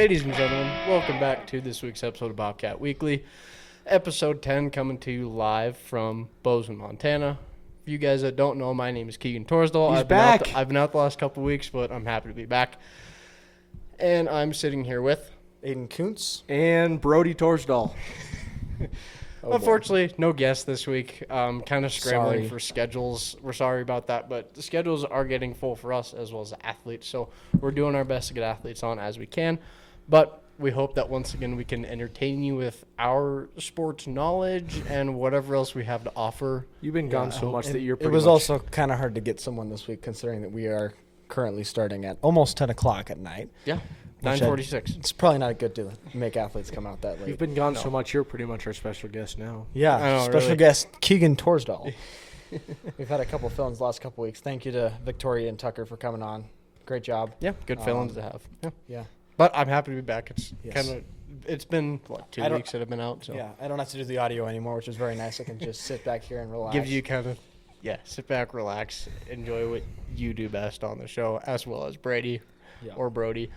Ladies and gentlemen, welcome back to this week's episode of Bobcat Weekly. Episode 10 coming to you live from Bozeman, Montana. For you guys that don't know, my name is Keegan Torsdahl. He's back. I've been out the last couple of weeks, but I'm happy to be back. And I'm sitting here with Aiden Kuntz. And Brody Torsdahl. Unfortunately, no guests this week. Kind of scrambling Sorry. for schedules. We're sorry about that, but the schedules are getting full for us as well as the athletes. So we're doing our best to get athletes on as we can. But we hope that once again we can entertain you with our sports knowledge and whatever else we have to offer. You've been gone so much that you're It pretty was much... also kind of hard to get someone this week, considering that we are currently starting at almost 10 o'clock at night. Yeah, Which 9:46. It's probably not good to make athletes come out that late. You've been gone so much, you're pretty much our special guest now. Yeah, I know, special really. guest Keegan Torsdahl. We've had a couple films the last couple weeks. Thank you to Victoria and Tucker for coming on. Great job. Yeah, good feelings to have. Yeah. Yeah. But I'm happy to be back. It's Yes. it's been, 2 I don't- weeks that I've been out. So Yeah, I don't have to do the audio anymore, which is very nice. I can just sit back here and relax. gives you kind of, sit back, relax, enjoy what you do best on the show, as well as Brady or Brody.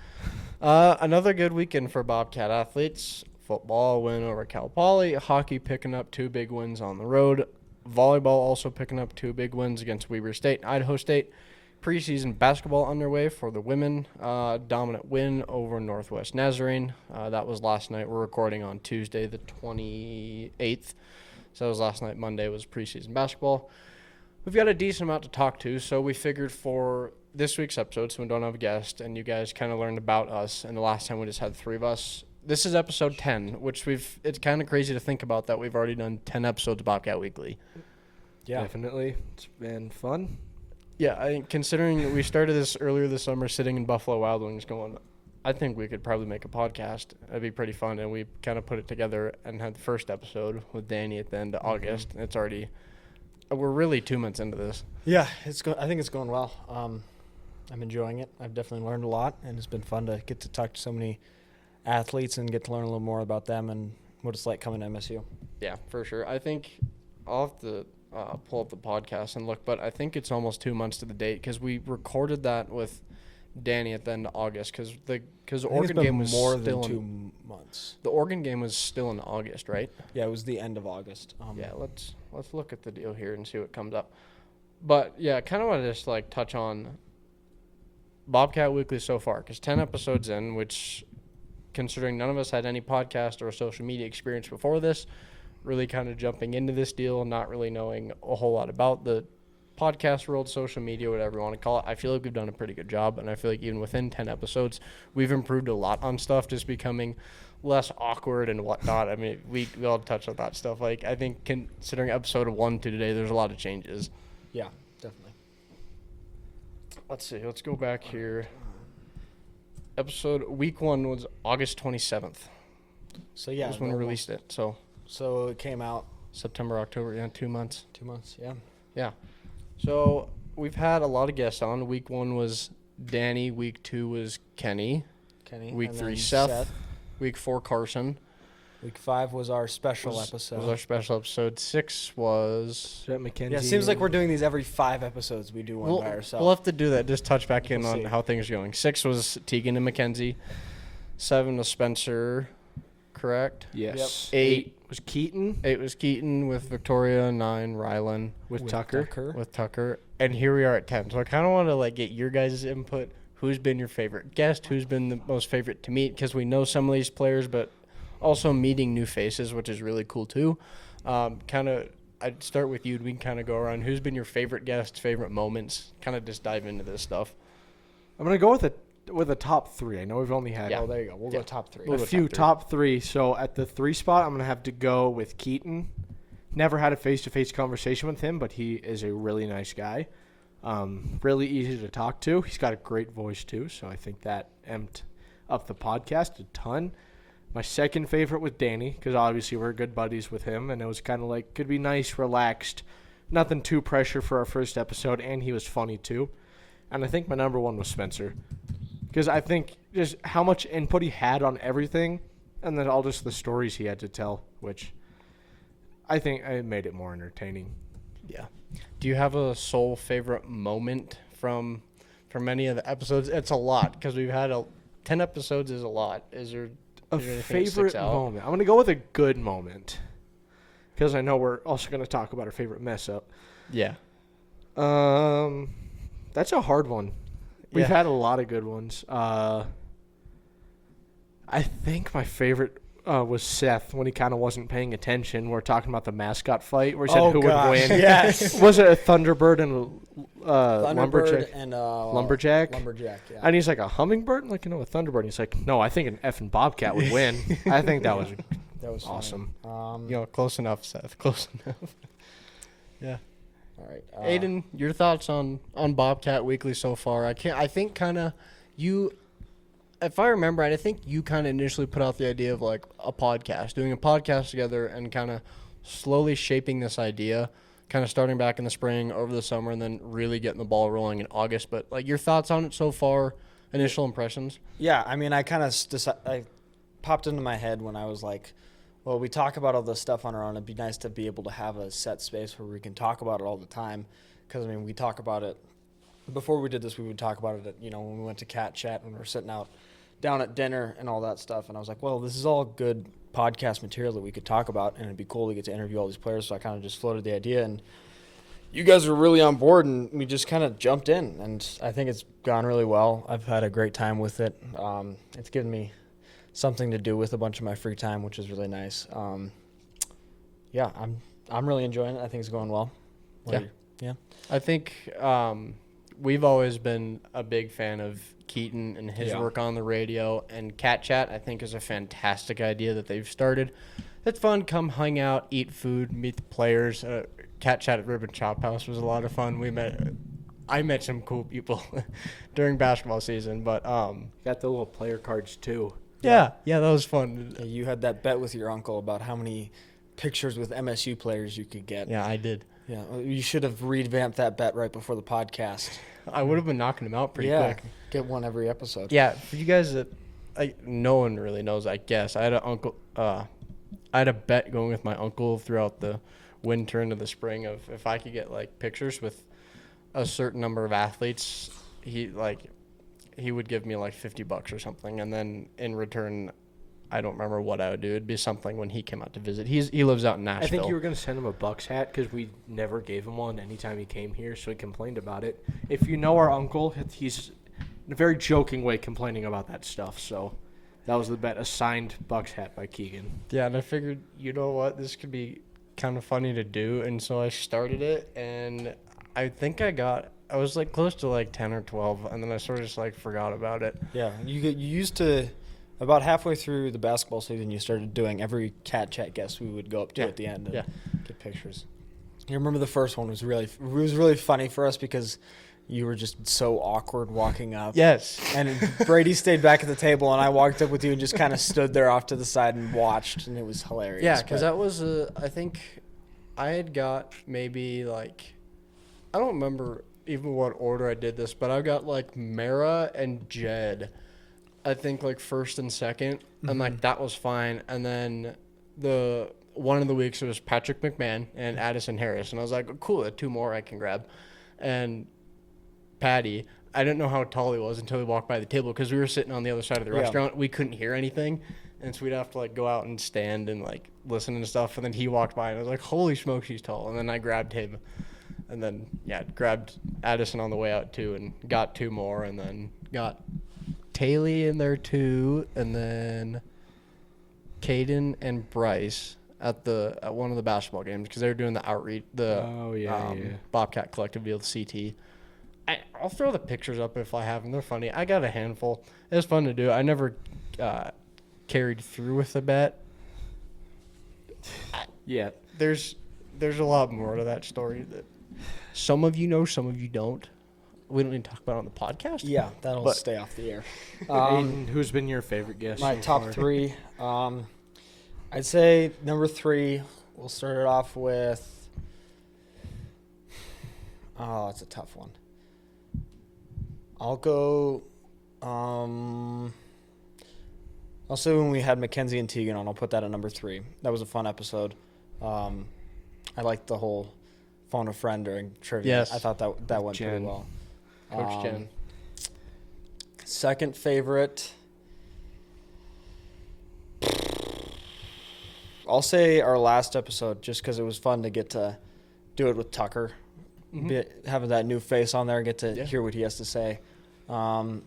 Another good weekend for Bobcat athletes. Football win over Cal Poly. Hockey picking up 2 big wins on the road. Volleyball also picking up 2 big wins against Weber State and Idaho State. Preseason basketball underway for the women. Dominant win over Northwest Nazarene. That was last night. We're recording on Tuesday, the 28th. So that was last night. Monday was preseason basketball. We've got a decent amount to talk to, so we figured for this week's episode, so we don't have a guest, and you guys kind of learned about us, and the last time we just had 3 of us. This is episode 10, which it's kind of crazy to think about that we've already done 10 episodes of Bobcat Weekly. Yeah. Definitely. It's been fun. Yeah, I think considering that we started this earlier this summer sitting in Buffalo Wild Wings going, I think we could probably make a podcast. It'd be pretty fun, and we kind of put it together and had the first episode with Danny at the end of August. It's already, we're really 2 months into this. Yeah, I think it's going well. I'm enjoying it. I've definitely learned a lot, and it's been fun to get to talk to so many athletes and get to learn a little more about them and what it's like coming to MSU. Yeah, for sure. I think I'll have to pull up the podcast and look, but I think it's almost 2 months to the date because we recorded that with Danny at the end of August because the Oregon game was more still than in, 2 months. the Oregon game was still in August, right? Yeah, it was the end of August. Yeah, let's look at the deal here and see what comes up. But yeah, I kind of want to just touch on Bobcat Weekly so far because 10 episodes in, which considering none of us had any podcast or social media experience before this, really kind of jumping into this deal, not really knowing a whole lot about the podcast world, social media, whatever you want to call it. I feel like we've done a pretty good job, and I feel like even within 10 episodes, we've improved a lot on stuff, just becoming less awkward and whatnot. I mean, we all touch on that stuff. I think considering episode 1 to today, there's a lot of changes. Yeah, definitely. Let's see. Let's go back here. Week 1 was August 27th. So yeah, That's when we released it. So it came out September, October, 2 months. 2 months. Yeah. Yeah. So we've had a lot of guests on. Week 1 was Danny. Week 2 was Kenny. Week and 3, then Seth. Week 4, Carson. Week 5 was our special episode. Was our special episode. 6 was... Is that Mackenzie? Yeah, it seems like we're doing these every 5 episodes. We do one by ourselves. We'll have to do that. Just touch back in We'll on see. how things are going. 6 was Tegan and Mackenzie. 7 was Spencer, correct? Yes. Yep. 8 was Keaton 8 was Keaton with Victoria. 9, Rylan. with Tucker. With Tucker. And here we are at 10. So I kind of want to get your guys' input. Who's been your favorite guest? Who's been the most favorite to meet? Because we know some of these players, but also meeting new faces, which is really cool too. I'd start with you. We can kind of go around. Who's been your favorite guest, favorite moments? Kind of just dive into this stuff. I'm going to go with a top 3. I know we've only had Oh, there you go. We'll go top 3. We'll a go few top 3. top 3. So at the 3 spot, I'm going to have to go with Keaton. Never had a face-to-face conversation with him, but he is a really nice guy. Really easy to talk to. He's got a great voice too, so I think that amped up the podcast a ton. My second favorite was Danny, because obviously we're good buddies with him, and it was kind of could be nice, relaxed, nothing too pressure for our first episode, and he was funny too. And I think my number 1 was Spencer, because I think just how much input he had on everything, and then all just the stories he had to tell, which I think it made it more entertaining. Yeah. Do you have a sole favorite moment from any of the episodes? It's a lot because we've had 10 episodes is a lot. Is there anything that favorite sticks out? moment? I'm going to go with a good moment because I know we're also going to talk about our favorite mess up. Yeah. That's a hard one. We've had a lot of good ones. I think my favorite was Seth when he kind of wasn't paying attention. We're talking about the mascot fight where he said who would win. Yes. Was it a Thunderbird and Thunderbird Lumberjack? and Lumberjack? Lumberjack, yeah. And he's like, a hummingbird? I'm like, no, a Thunderbird. And he's like, no, I think an effing Bobcat would win. I think that was awesome. Close enough, Seth. Close enough. Yeah. All right. Aiden, your thoughts on Bobcat Weekly so far? I think kind of you, if I remember right, I think you kind of initially put out the idea of like a podcast, doing a podcast together and kind of slowly shaping this idea, kind of starting back in the spring, over the summer, and then really getting the ball rolling in August. But like your thoughts on it so far, initial impressions? Yeah, I mean, I kind of I popped into my head when I was like, well, we talk about all this stuff on our own. It'd be nice to be able to have a set space where we can talk about it all the time. Because, I mean, we talk about it. Before we did this, we would talk about it, when we went to Cat Chat, when we were sitting out down at dinner and all that stuff. And I was like, well, this is all good podcast material that we could talk about, and it'd be cool to get to interview all these players. So I kind of just floated the idea, and you guys were really on board, and we just kind of jumped in. And I think it's gone really well. I've had a great time with it. It's given me something to do with a bunch of my free time, which is really nice. I'm really enjoying it. I think it's going well. Yeah. I think we've always been a big fan of Keaton and his work on the radio, and Cat Chat I think is a fantastic idea that they've started. It's fun. Come hang out, eat food, meet the players. Cat Chat at Ribbon Chop House was a lot of fun. I met some cool people during basketball season, but got the little player cards too. Yeah, that was fun. Yeah, you had that bet with your uncle about how many pictures with MSU players you could get. Yeah, I did. Yeah, you should have revamped that bet right before the podcast. I would have been knocking them out pretty quick. Get one every episode. Yeah, for you guys that no one really knows, I guess. I had an uncle. I had a bet going with my uncle throughout the winter into the spring of if I could get like pictures with a certain number of athletes, he would give me like $50 or something, and then in return, I don't remember what I would do. It'd be something when he came out to visit. He lives out in Nashville. I think you were going to send him a Bucks hat because we never gave him one anytime he came here, so he complained about it. If you know our uncle, he's in a very joking way complaining about that stuff. So that was the bet, a signed Bucks hat by Keegan. Yeah, and I figured, you know what, this could be kind of funny to do, and so I started it, and I think I was like close to like 10 or 12, and then I sort of just like forgot about it. Yeah, you used to. About halfway through the basketball season, you started doing every Cat Chat guest we would go up to at the end and get pictures. You remember the first one was really funny for us because you were just so awkward walking up. Yes. And Brady stayed back at the table, and I walked up with you and just kind of stood there off to the side and watched, and it was hilarious. Yeah, because that was I think I had got maybe like, I don't remember even what order I did this, but I got like Mara and Jed, I think like first and second, and like that was fine. And then the one of the weeks it was Patrick McMahon and Addison Harris, and I was like, cool, 2 more I can grab. And Patty, I didn't know how tall he was until we walked by the table because we were sitting on the other side of the restaurant. We couldn't hear anything, and so we'd have to like go out and stand and like listen and stuff. And then he walked by, and I was like, holy smokes, he's tall. And then I grabbed him, and then grabbed Addison on the way out too, and got 2 more, and then got Taylor in there too, and then Caden and Bryce at one of the basketball games because they were doing the outreach, Bobcat Collective deal, CT. I'll throw the pictures up if I have them. They're funny. I got a handful. It was fun to do. I never carried through with the bet. Yeah, there's a lot more to that story that some of you know, some of you don't. We don't need to talk about it on the podcast. Yeah, that'll stay off the air. Aiden, who's been your favorite guest? My top 3. I'd say number 3, we'll start it off with. Oh, it's a tough one. I'll go. I'll say when we had Mackenzie and Tegan on, I'll put that at number 3. That was a fun episode. I liked the whole phone a friend during trivia. Yes. I thought that went pretty well. Coach Jen. Second favorite, I'll say our last episode, just because it was fun to get to do it with Tucker, having that new face on there, get to hear what he has to say. And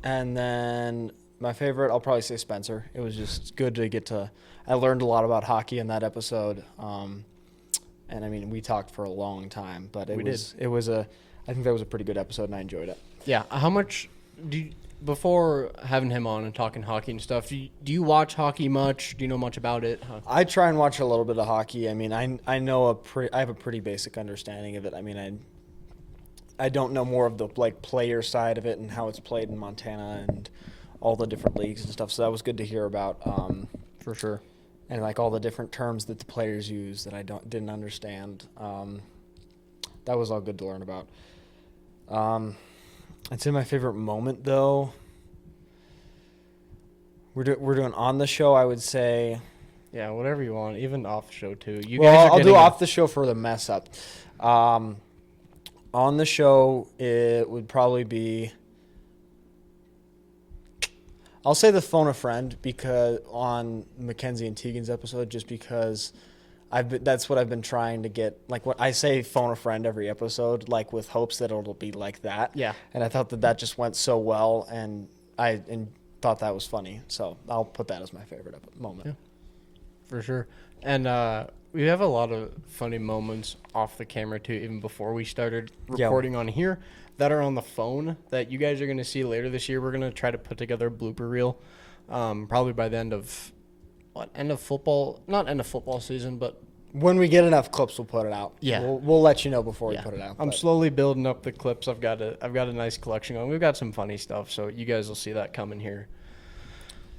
then my favorite, I'll probably say Spencer. It was just good to get to. I learned a lot about hockey in that episode. And I mean, we talked for a long time, but I think that was a pretty good episode, and I enjoyed it. Yeah. How much before having him on and talking hockey and stuff, do you watch hockey much? Do you know much about it? I try and watch a little bit of hockey. I mean, I know I have a pretty basic understanding of it. I mean, I don't know more of the player side of it and how it's played in Montana and all the different leagues and stuff. So that was good to hear about. For sure. And all the different terms that the players use that I didn't understand. That was all good to learn about. I'd say my favorite moment though. We're doing on the show. I would say. Yeah, whatever you want, even off the show too. I'll do off the show for the mess up. On the show, it would probably be. I'll say the phone a friend because on Mackenzie and Tegan's episode, just because that's what I've been trying to get. What I say, phone a friend every episode, with hopes that it'll be like that. Yeah. And I thought that just went so well, and I thought that was funny. So I'll put that as my favorite moment. Yeah, for sure. And we have a lot of funny moments off the camera too, even before we started recording on here, that are on the phone that you guys are going to see later this year. We're going to try to put together a blooper reel, probably by the end of football, not end of football season, but when we get enough clips, we'll put it out. Yeah, we'll let you know before we put it out. I'm slowly building up the clips. I've got a nice collection going. We've got some funny stuff, so you guys will see that coming here,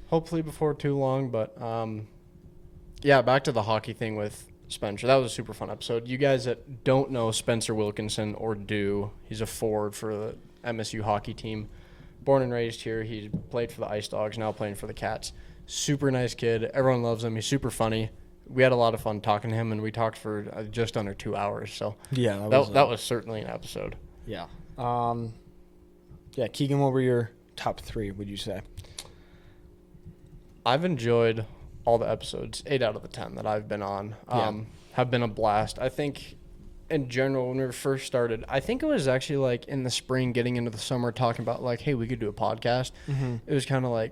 hopefully before too long. But yeah, back to the hockey thing with Spencer. That was a super fun episode. You guys that don't know Spencer Wilkinson or do, he's a forward for the MSU hockey team. Born and raised here. He's played for the Ice Dogs, now playing for the Cats. Super nice kid. Everyone loves him. He's super funny. We had a lot of fun talking to him, and we talked for just under 2 hours. So yeah, that was certainly an episode. Yeah. Yeah, Keegan, what were your top 3, would you say? I've enjoyed all the episodes, 8 out of the 10 that I've been on, have been a blast. I think in general, when we first started, I think it was actually in the spring, getting into the summer, talking about hey, we could do a podcast. Mm-hmm. It was kind of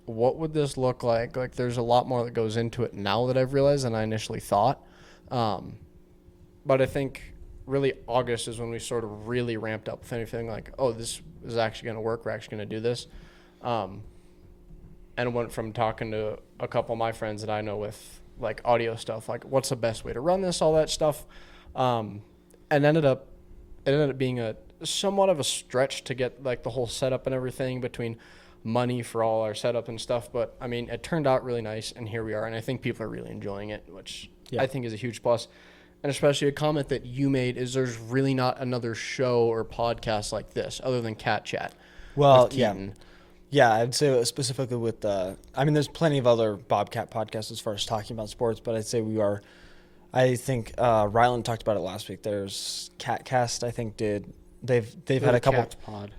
what would this look like? There's a lot more that goes into it now that I've realized than I initially thought. But I think really August is when we sort of really ramped up with anything oh, this is actually going to work. We're actually going to do this. And went from talking to a couple of my friends that I know with audio stuff, what's the best way to run this, all that stuff. And it ended up being a somewhat of a stretch to get the whole setup and everything, between money for all our setup and stuff. But I mean, it turned out really nice, and here we are. And I think people are really enjoying it, which I think is a huge plus. And especially a comment that you made is there's really not another show or podcast like this other than Cat Chat. Well, yeah, I'd say specifically with there's plenty of other Bobcat podcasts as far as talking about sports, but I'd say I think Ryland talked about it last week. There's Catcast, I think they've had a couple.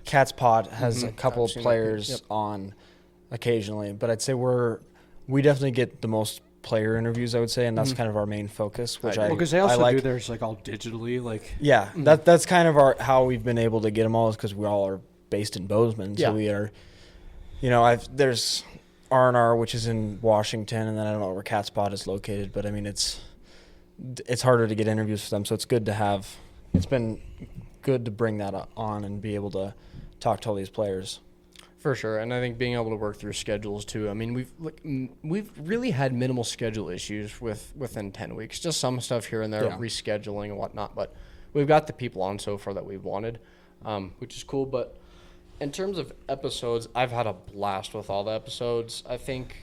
Cats Pod has a couple of players on occasionally, but I'd say we definitely get the most player interviews, I would say, and that's kind of our main focus, which because they also do theirs all digitally, yeah, that's kind of how we've been able to get them all, is because we all are based in Bozeman, so we are. There's R&R, which is in Washington, and then I don't know where Cat Spot is located, but I mean, it's harder to get interviews for them, so it's good to have. It's been good to bring that on and be able to talk to all these players. For sure, and I think being able to work through schedules too. I mean, we've really had minimal schedule issues within 10 weeks. Just some stuff here and there, rescheduling and whatnot, but we've got the people on so far that we've wanted, which is cool. But in terms of episodes, I've had a blast with all the episodes. I think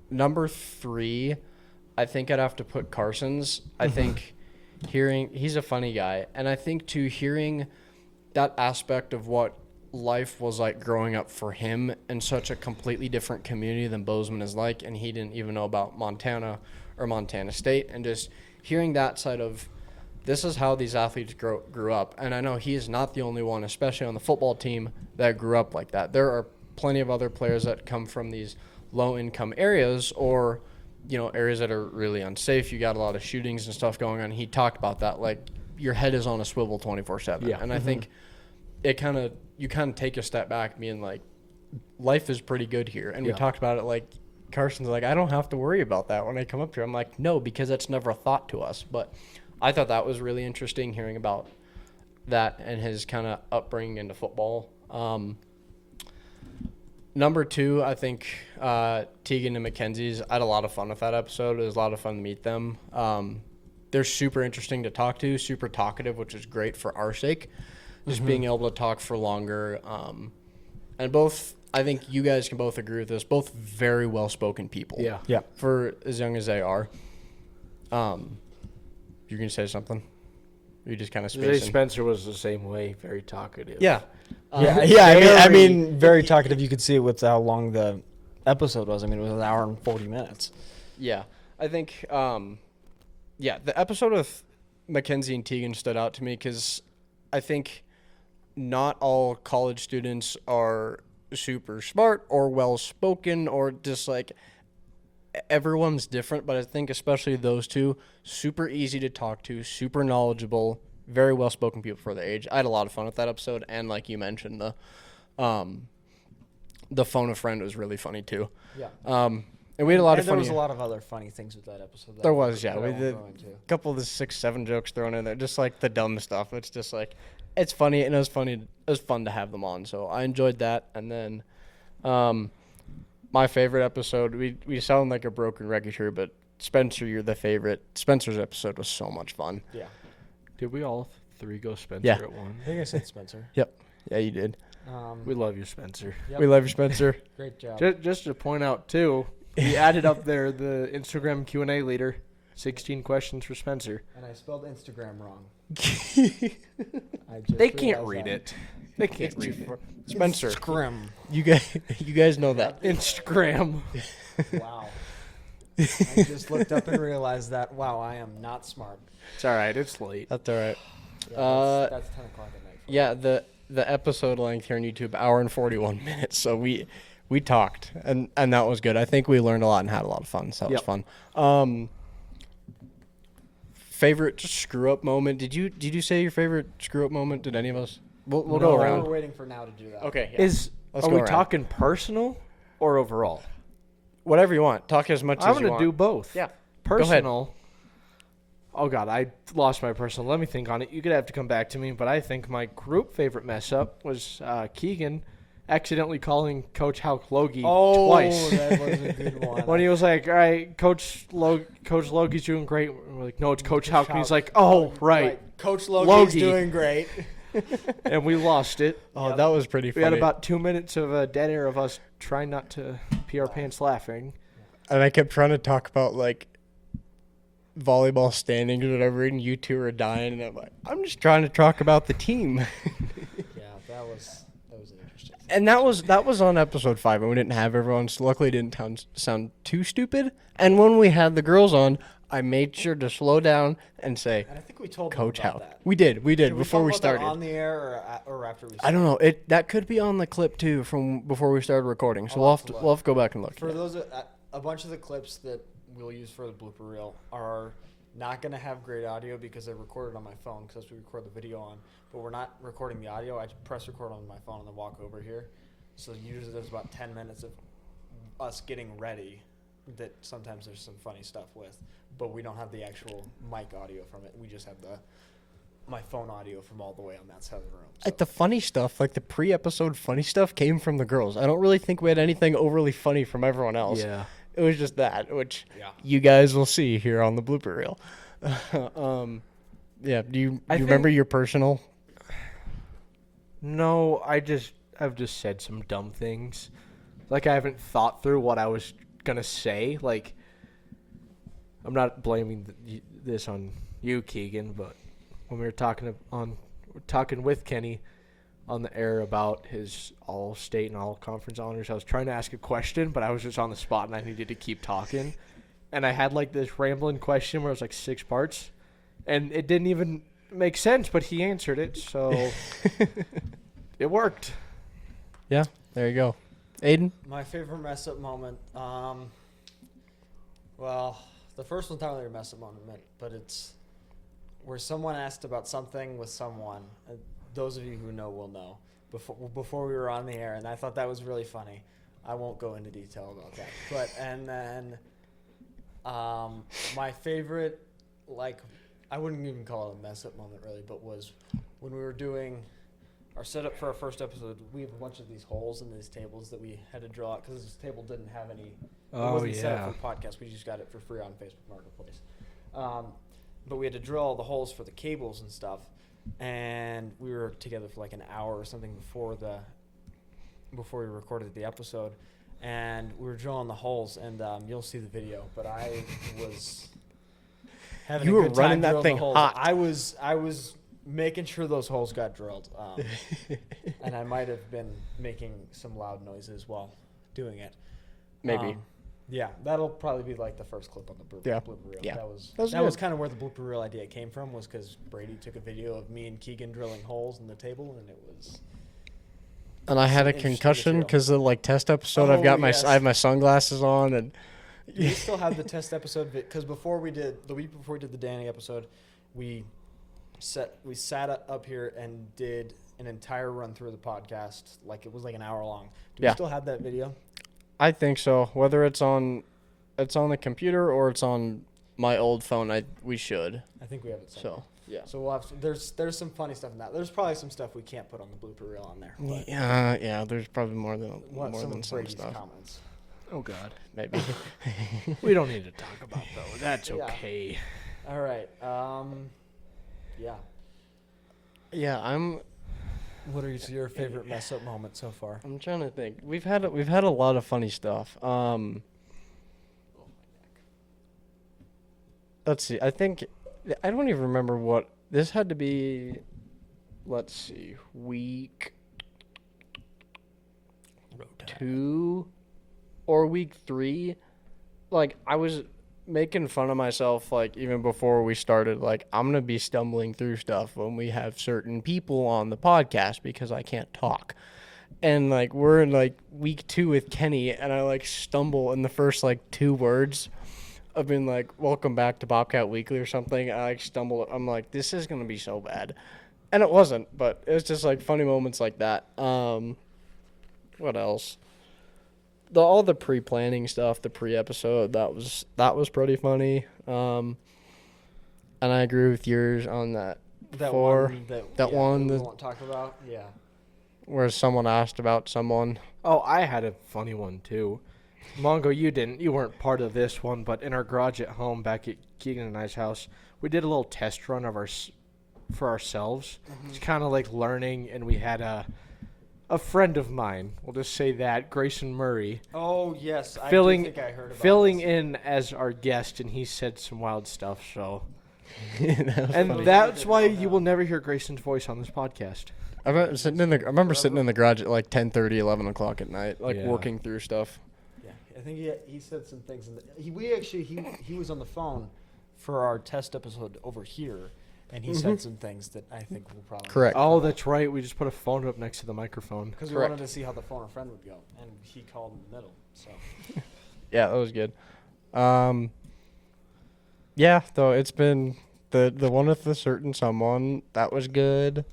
number 3, I think I'd have to put Carson's. I think he's a funny guy, and I think hearing that aspect of what life was like growing up for him in such a completely different community than Bozeman is like, and he didn't even know about Montana or Montana State, and just hearing that side of this is how these athletes grew up. And I know he is not the only one, especially on the football team, that grew up like that. There are plenty of other players that come from these low-income areas or, areas that are really unsafe. You got a lot of shootings and stuff going on. He talked about that, like, your head is on a swivel 24/7. Yeah. And I think you kind of take a step back being like, life is pretty good here. And we talked about it, like, Carson's like, I don't have to worry about that when I come up here. I'm like, no, because that's never a thought to us. But I thought that was really interesting hearing about that and his kind of upbringing into football. Number 2, I think Tegan and Mackenzie's. I had a lot of fun with that episode. It was a lot of fun to meet them. They're super interesting to talk to, super talkative, which is great for our sake. Just being able to talk for longer. And both, I think you guys can both agree with this, both very well-spoken people. Yeah. For as young as they are. You're going to say something? You just kind of spacing? Spencer was the same way, very talkative. Yeah. I mean, very talkative. You could see with how long the episode was. I mean, it was an hour and 40 minutes. Yeah. I think, the episode of Mackenzie and Tegan stood out to me because I think not all college students are super smart or well-spoken or just like everyone's different, but I think especially those two, super easy to talk to, super knowledgeable, very well-spoken people for their age. I had a lot of fun with that episode, and like you mentioned, the phone a friend was really funny too. Yeah. And we had a lot of there funny. was a lot of other funny things with that episode. There was, yeah. We did did a couple of the 6-7 jokes thrown in there, just like the dumb stuff. It's just like, it's funny, and it was funny. It was fun to have them on, so I enjoyed that. And then, my favorite episode. We sound like a broken record here, but Spencer, you're the favorite. Spencer's episode was so much fun. Yeah. Did we all 3 go Spencer Yeah. at one? I think I said Spencer. Yep. Yeah, you did. We love you, Spencer. Yep. We love you, Spencer. Great job. Just to point out too, he added up there the Instagram Q&A leader, 16 questions for Spencer. And I spelled Instagram wrong. They can't read it. They can't read it. Spencer, Scrim. you guys know that. Instagram. Wow. I just looked up and realized that, wow, I am not smart. It's all right. It's late. That's all right. Yeah, that's 10 o'clock at night. Yeah, the episode length here on YouTube, hour and 41 minutes. So we talked, and that was good. I think we learned a lot and had a lot of fun. So that was fun. Favorite screw up moment? Did you say your favorite screw up moment? Did any of us? We'll go around. We're waiting for now to do that. Okay. Yeah. Are we talking personal or overall? Whatever you want. Talk as much as you want. I'm going to do both. Yeah. Personal. Oh, God, I lost my personal. Let me think on it. You're going to have to come back to me. But I think my group favorite mess up was Keegan accidentally calling Coach Hauk Logie twice. Oh, that was a good one. When he was like, all right, Coach Logie's doing great. We're like, no, it's Coach Hauk. And he's like, oh, right. Coach Logie's Logie. doing great. And we lost it. Oh, that was pretty funny. We had about 2 minutes of a dead air of us trying not to pee our pants laughing. And I kept trying to talk about, like, volleyball standings or whatever, and you two are dying. And I'm like, I'm just trying to talk about the team. Yeah, that was an interesting thing. And that was on episode 5, and we didn't have everyone, so luckily it didn't sound too stupid. And when we had the girls on, I made sure to slow down and say, And I think we told Coach them about Hauk. that. We did Did before we talk about that started. on the air or after we started? I don't know. That could be on the clip too from before we started recording. So we'll have to go back and look. For those, a bunch of the clips that we'll use for the blooper reel are not going to have great audio because they're recorded on my phone because we record the video on. But we're not recording the audio. I just press record on my phone and then walk over here. So usually there's about 10 minutes of us getting ready that sometimes there's some funny stuff with. But we don't have the actual mic audio from it. We just have my phone audio from all the way on that side of the room. So. Like the funny stuff, like the pre-episode funny stuff came from the girls. I don't really think we had anything overly funny from everyone else. Yeah. It was just that, which you guys will see here on the blooper reel. Yeah. Do you remember your personal? No, I've just said some dumb things. Like I haven't thought through what I was gonna say. Like I'm not blaming this on you, Keegan, but when we were talking with Kenny on the air about his all-state and all-conference honors, I was trying to ask a question, but I was just on the spot and I needed to keep talking. And I had like this rambling question where it was like 6 parts, and it didn't even make sense, but he answered it, so it worked. Yeah, there you go. Aiden? My favorite mess up moment. Well, the first one's not really a mess up moment, but it's where someone asked about something with someone. Those of you who know will know. Before we were on the air, and I thought that was really funny. I won't go into detail about that. But and then my favorite, like, I wouldn't even call it a mess up moment really, but was when we were doing our setup for our first episode. We have a bunch of these holes in these tables that we had to drill out because this table didn't have any. It wasn't set up for the podcast. We just got it for free on Facebook Marketplace. But we had to drill all the holes for the cables and stuff, and we were together for like an hour or something before we recorded the episode, and we were drilling the holes, and you'll see the video. But I was having You a were good time running that drilling thing the holes. hot. I was making sure those holes got drilled, and I might have been making some loud noises while doing it. Maybe. Yeah, that'll probably be like the first clip on the blooper reel. Yeah. That was kind of where the blooper reel idea came from, was because Brady took a video of me and Keegan drilling holes in the table, and it was. And I had a Interesting concussion material. because of like test episode. Oh, yes. I have my sunglasses on, and We still have the test episode because the week before we did the Danny episode, we sat up here and did an entire run through the podcast. Like, it was like an hour long. Do we still have that video? I think so. Whether it's on the computer or it's on my old phone, we should. I think we have it somewhere. So yeah. So we'll have there's some funny stuff in that. There's probably some stuff we can't put on the blooper reel on there. But Yeah. There's probably more than some some Brady's stuff. comments. Oh God. Maybe. We don't need to talk about those. That's Yeah. okay. All right. Yeah. Yeah. What are your favorite mess up moments so far? I'm trying to think. We've had a lot of funny stuff. Let's see. I don't even remember what this had to be. Let's see. Week 2 or week 3. Like, I was making fun of myself, like, even before we started. Like, I'm gonna be stumbling through stuff when we have certain people on the podcast because I can't talk. And like, we're in like week 2 with Kenny, and I like stumble in the first like 2 words. I've been like, welcome back to Bobcat Weekly or something. I like stumble. I'm like, this is going to be so bad. And it wasn't, but it was just like funny moments like that. What else? All the pre-planning stuff, the pre-episode, that was pretty funny. And I agree with yours on that. That one that we won't talk about. Yeah. Where someone asked about someone. Oh, I had a funny one too. Mongo, you weren't part of this one, but in our garage at home back at Keegan and I's house, we did a little test run for ourselves. Mm-hmm. It's kind of like learning, and we had a friend of mine, we'll just say that, Grayson Murray. Oh, yes. I think I heard about filling this. in as our guest, and he said some wild stuff, so. And that's why you will never hear Grayson's voice on this podcast. I remember sitting in the garage at like 10:30, 11 o'clock at night, like working through stuff. Yeah, I think he said some things. He was on the phone for our test episode over here, and he said some things that I think will probably Correct. Oh, that's right. We just put a phone up next to the microphone. because we wanted to see how the phone a friend would go, and he called in the middle. So Yeah, that was good. Yeah, though it's been the one with the certain someone that was good,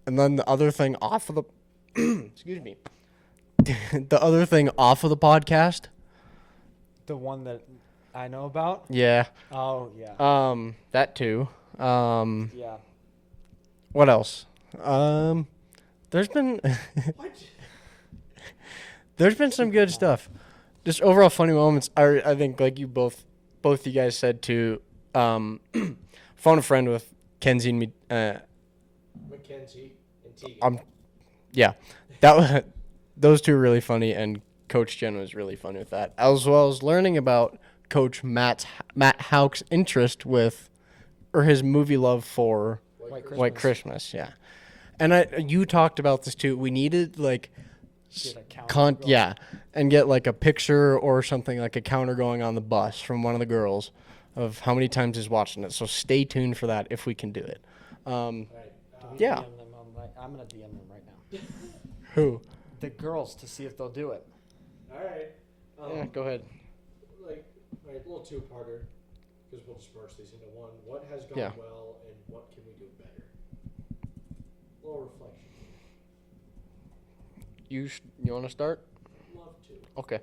and then the other thing off of the excuse me, the other thing off of the podcast. the one that I know about. Yeah. Oh yeah. That too. Yeah. What else? There's been there's been some good stuff. Just overall funny moments. I think like you both you guys said too. Phone a friend with Kenzie and me. Mackenzie and Tegan. Yeah, that was those two are really funny, and Coach Jen was really funny with that, as well as learning about Coach Matt Houck's interest with, or his movie love for White Christmas. Yeah, and you talked about this too. We needed like. And get like a picture or something, like a counter going on the bus from one of the girls of how many times he's watching it. So stay tuned for that if we can do it. Yeah. I'm gonna DM them right now. Who? the girls to see if they'll do it. All right. Yeah, go ahead. All right, a little two-parter, because we'll just merge these into one. What has gone well, and what can we do better? A little reflection. You want to start? Love to. Okay.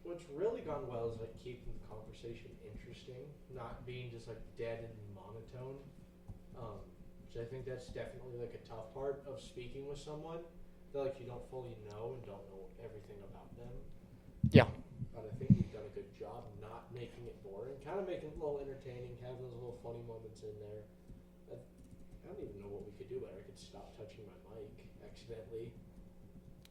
What's really gone well is keeping the conversation interesting, not being just dead and monotone. So I think that's definitely a tough part of speaking with someone that you don't fully know and don't know everything about them. Yeah. But I think we've done a good job not making it boring, kind of making it a little entertaining, having those little funny moments in there. I don't even know what we could do better. I could stop touching my mic accidentally.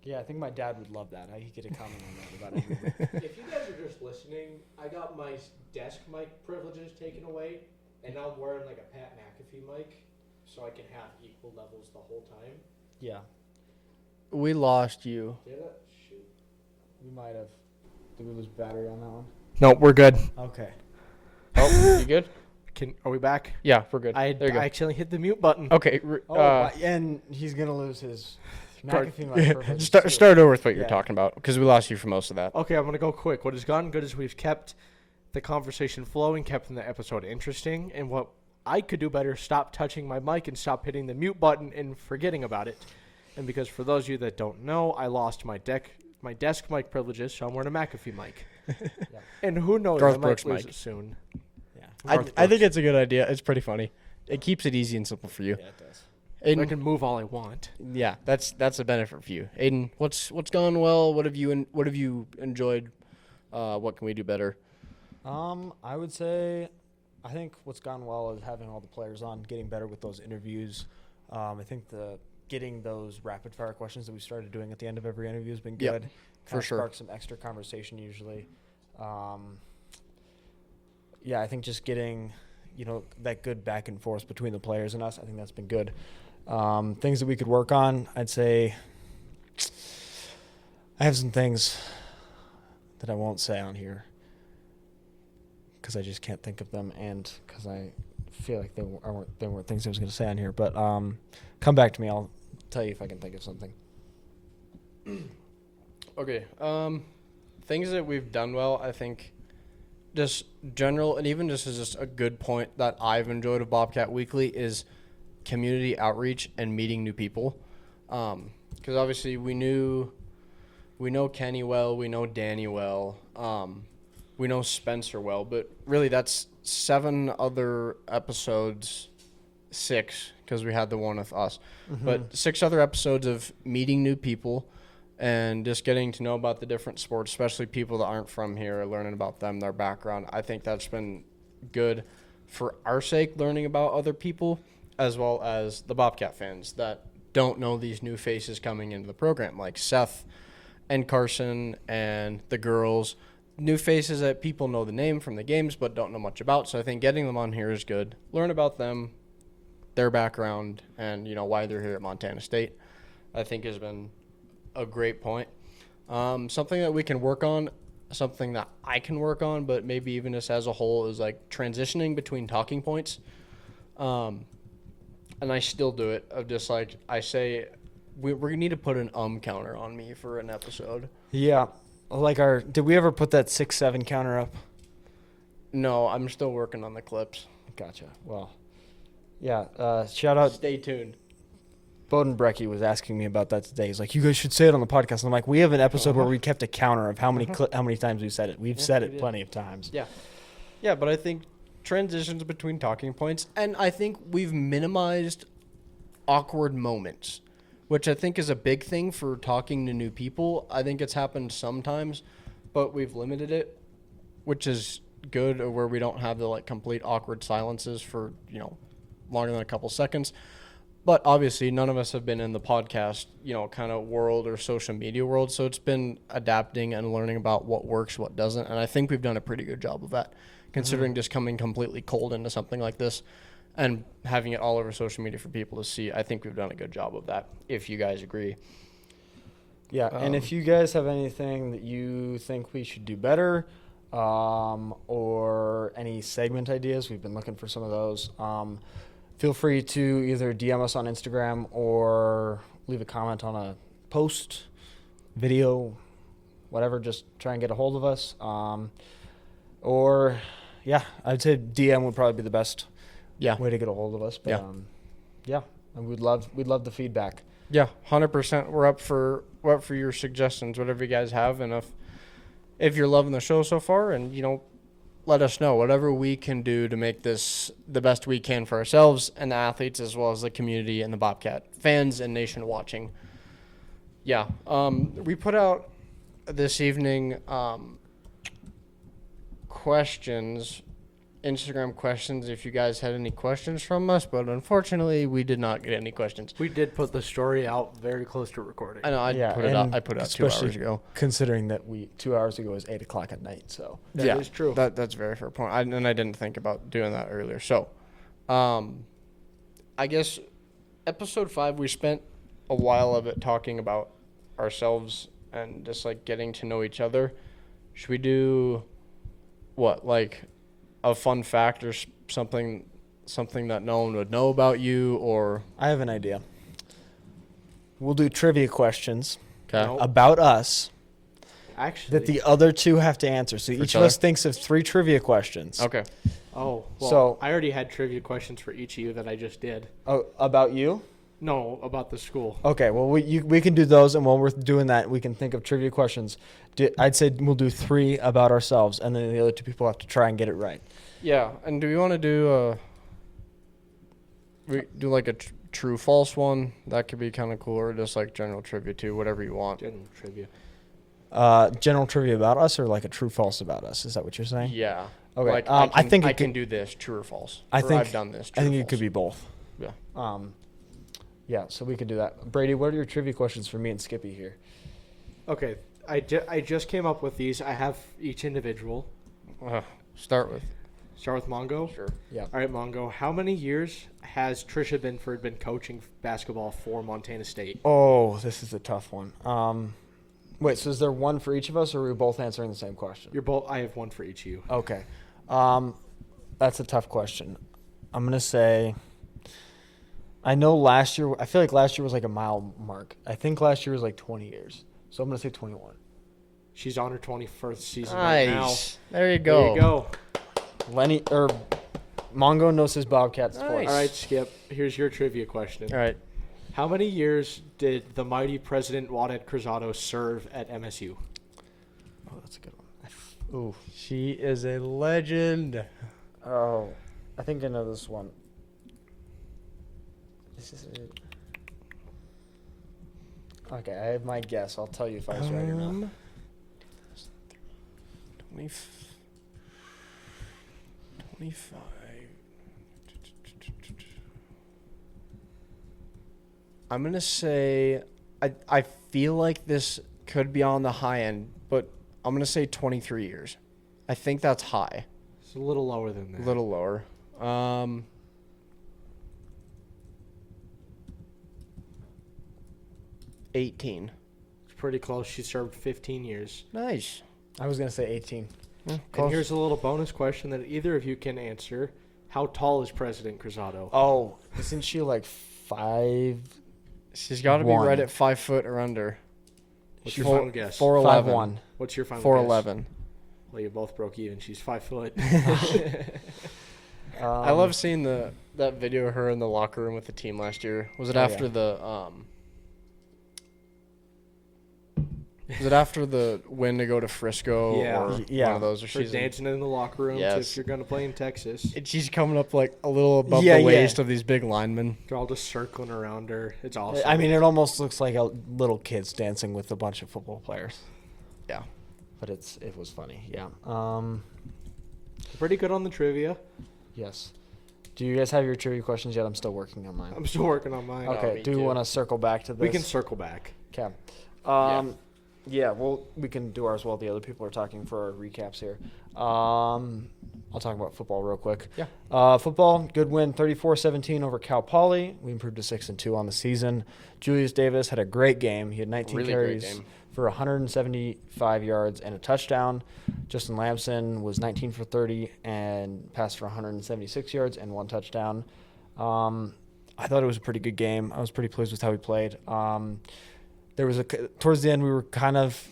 Yeah, I think my dad would love that. He get a comment on that about everything. If you guys are just listening, I got my desk mic privileges taken away, and now I'm wearing a Pat McAfee mic, so I can have equal levels the whole time. Yeah. We lost you. Did it? Shoot. We might have. Did we lose battery on that one? No, we're good. Okay. Oh, you good? Are we back? Yeah, we're good. I there you go. accidentally hit the mute button. Okay. And he's going to lose his McAfee mic privileges Start over with what you're talking about, because we lost you for most of that. Okay, I'm going to go quick. What has gone good is we've kept the conversation flowing, kept the episode interesting, and what I could do better, stop touching my mic and stop hitting the mute button and forgetting about it. And because for those of you that don't know, I lost my desk mic privileges, so I'm wearing a McAfee mic. Yeah. And who knows, Garth I might Brooks lose mic. it soon. Yeah. I think it's a good idea. It's pretty funny. It keeps it easy and simple for you. Yeah, it does. I Aiden, can move all I want. yeah, that's a benefit for you. Aiden, what's gone well? What have you enjoyed? What can we do better? I would say, I think what's gone well is having all the players on, getting better with those interviews. I think getting those rapid fire questions that we started doing at the end of every interview has been good. Yep, for sure. Sparks some extra conversation usually. Yeah, I think just getting, that good back and forth between the players and us, I think that's been good. Things that we could work on, I'd say I have some things that I won't say on here because I just can't think of them, and because I feel like they weren't things I was going to say on here. But come back to me. I'll tell you if I can think of something. Okay. Things that we've done well, I think, just general, and even just as just a good point that I've enjoyed of Bobcat Weekly is community outreach and meeting new people. Because obviously we know Kenny well, we know Danny well, we know Spencer well, but really that's 7 other episodes, 6, because we had the one with us. Mm-hmm. But 6 other episodes of meeting new people and just getting to know about the different sports, especially people that aren't from here, learning about them, their background. I think that's been good for our sake, learning about other people, as well as the Bobcat fans that don't know these new faces coming into the program, like Seth and Carson and the girls. New faces that people know the name from the games but don't know much about. So I think getting them on here is good. Learn about them, their background, and why they're here at Montana State, I think has been a great point. Something that we can work on, something that I can work on, but maybe even just as a whole, is transitioning between talking points. And I still do it of just I say we need to put an counter on me for an episode. Yeah. Did we ever put that 6-7 counter up? No, I'm still working on the clips. Gotcha. Well, yeah. Shout out. Stay tuned. Bowden Brecky was asking me about that today. He's like, "You guys should say it on the podcast." And I'm like, "We have an episode where we kept a counter of how many times we said it. We've said it plenty of times." Yeah. Yeah, but I think transitions between talking points, and I think we've minimized awkward moments, which I think is a big thing for talking to new people. I think it's happened sometimes, but we've limited it, which is good, where we don't have the complete awkward silences for, longer than a couple seconds. But obviously none of us have been in the podcast, kind of world or social media world. So it's been adapting and learning about what works, what doesn't. And I think we've done a pretty good job of that, considering just coming completely cold into something like this and having it all over social media for people to see. I think we've done a good job of that, if you guys agree. Yeah, and if you guys have anything that you think we should do better, or any segment ideas, we've been looking for some of those. Feel free to either DM us on Instagram or leave a comment on a post video, whatever, just try and get a hold of us. Or, yeah, I'd say DM would probably be the best way to get a hold of us. But, and we'd love the feedback. Yeah, 100%. We're up for your suggestions, whatever you guys have, and if you're loving the show so far, and let us know whatever we can do to make this the best we can for ourselves and the athletes, as well as the community and the Bobcat fans and nation watching. Yeah, we put out this evening questions. Instagram questions if you guys had any questions from us, but unfortunately we did not get any questions. We did put the story out very close to recording. I know I put it out 2 hours ago. Considering that 2 hours ago was 8 o'clock at night, so that is true. That's a very fair point. I didn't think about doing that earlier. So I guess episode 5 we spent a while of it talking about ourselves and just like getting to know each other. Should we do what, like a fun fact or something that no one would know about you? Or I have an idea. We'll do trivia questions okay. about us. Actually, that the other two have to answer. So each of us thinks of 3 trivia questions. Okay. Oh, well, so I already had trivia questions for each of you that I just did. Oh, about you? No, about the school. Okay, well, we can do those, and while we're doing that, we can think of trivia questions. I'd say we'll do 3 about ourselves, and then the other 2 people have to try and get it right. Yeah, and do we want to do like a true false one? That could be kind of cool, or just like general trivia too, whatever you want. General trivia. General trivia about us, or like a true false about us? Is that what you're saying? Yeah. Okay. Like, I think I can do this, true or false. I've done this. True I think or it false. could be both. Yeah. Yeah. So we could do that. Brady, what are your trivia questions for me and Skippy here? Okay, I just came up with these. I have each individual. Start with Mongo? Sure. Yeah. All right, Mongo. How many years has Trisha Binford been coaching basketball for Montana State? Oh, this is a tough one. Wait, so is there one for each of us, or are we both answering the same question? You're both. I have one for each of you. Okay. That's a tough question. I'm going to say, I know last year, I feel like last year was like a mile mark. I think last year was like 20 years. So I'm going to say 21. She's on her 21st season right now. There you go. There you go. Mongo knows his Bobcat sports. Nice. All right, Skip. Here's your trivia question. All right. How many years did the mighty President Waded Cruzado serve at MSU? Oh, that's a good one. Ooh, she is a legend. Oh, I think I know this one. This is it. Okay, I have my guess. I'll tell you if I was right or not. 25. I'm going to say, I feel like this could be on the high end, but I'm going to say 23 years. I think that's high. It's a little lower than that. A little lower. 18. It's pretty close. She served 15 years. Nice. I was going to say 18. Yeah, and here's a little bonus question that either of you can answer. How tall is President Cruzado? Oh, isn't she like 5? She's got to be right at 5 foot or under. What's your final guess? 4'11". 5'1". What's your final 4'11". guess? Well, you both broke even. She's 5 foot. I love seeing that video of her in the locker room with the team last year. Was it after the Was it after the win to go to Frisco? Yeah. Or one of those. Or she's dancing in the locker room if you're going to play in Texas. She's coming up like a little above the waist of these big linemen. They're all just circling around her. It's awesome. I mean, it almost looks like little kids dancing with a bunch of football players. Yeah. But it was funny. Yeah. Pretty good on the trivia. Yes. Do you guys have your trivia questions yet? I'm still working on mine. I'm still working on mine. Okay. Do we want to circle back to this? We can circle back. Okay. Yeah, well, we can do ours while the other people are talking for our recaps here. I'll talk about football real quick. Yeah. Football, good win, 34-17 over Cal Poly. We improved to 6-2 on the season. Julius Davis had a great game. He had 19 carries for 175 yards and a touchdown. Justin Lamson was 19 for 30 and passed for 176 yards and 1 touchdown. I thought it was a pretty good game. I was pretty pleased with how he played. there was towards the end we were kind of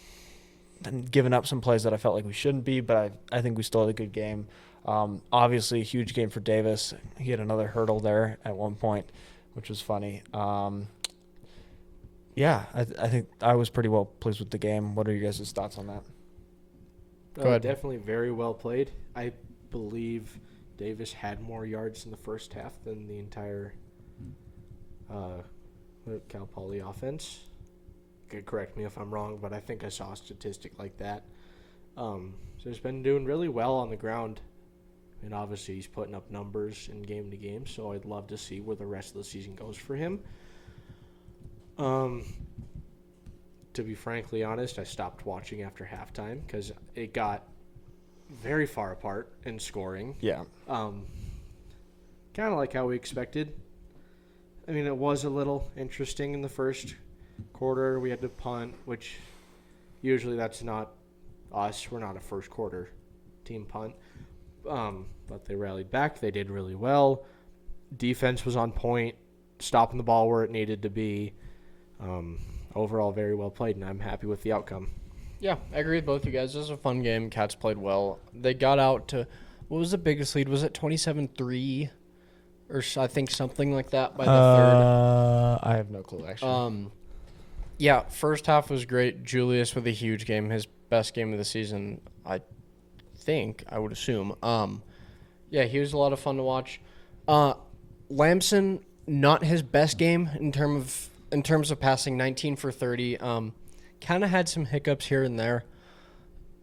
giving up some plays that I felt like we shouldn't be, but I think we still had a good game. Obviously, a huge game for Davis. He had another hurdle there at one point, which was funny. Yeah, I think I was pretty well pleased with the game. What are you guys' thoughts on that? Go ahead. Definitely very well played. I believe Davis had more yards in the first half than the entire Cal Poly offense. Could correct me if I'm wrong, but I think I saw a statistic like that. So he's been doing really well on the ground. And obviously he's putting up numbers in game to game, so I'd love to see where the rest of the season goes for him. To be frankly honest, I stopped watching after halftime because it got very far apart in scoring. Yeah. Kind of like how we expected. I mean, it was a little interesting in the first quarter. We had to punt, which usually that's not us. We're not a first quarter team punt. But they rallied back. They did really well. Defense was on point, stopping the ball where it needed to be. Overall, very well played, and I'm happy with the outcome. Yeah, I agree with both you guys. It was a fun game. Cats played well. They got out to, what was the biggest lead? Was it 27-3? Or I think something like that by the third. I have no clue, actually. Yeah, first half was great. Julius with a huge game. His best game of the season, I think, I would assume. Yeah, he was a lot of fun to watch. Lamson, not his best game in terms of passing, 19 for 30. Kind of had some hiccups here and there.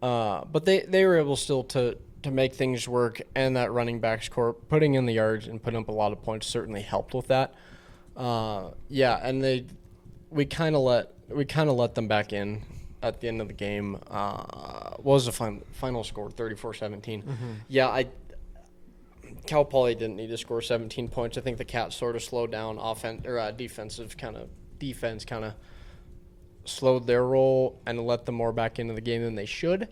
But they were able still to make things work, and that running backs core, putting in the yards and putting up a lot of points certainly helped with that. Yeah, and we kind of let them back in at the end of the game. What was the final score? 34-17. Mm-hmm. Yeah, Cal Poly didn't need to score 17 points. I think the Cats sort of slowed down defense kind of slowed their roll and let them more back into the game than they should.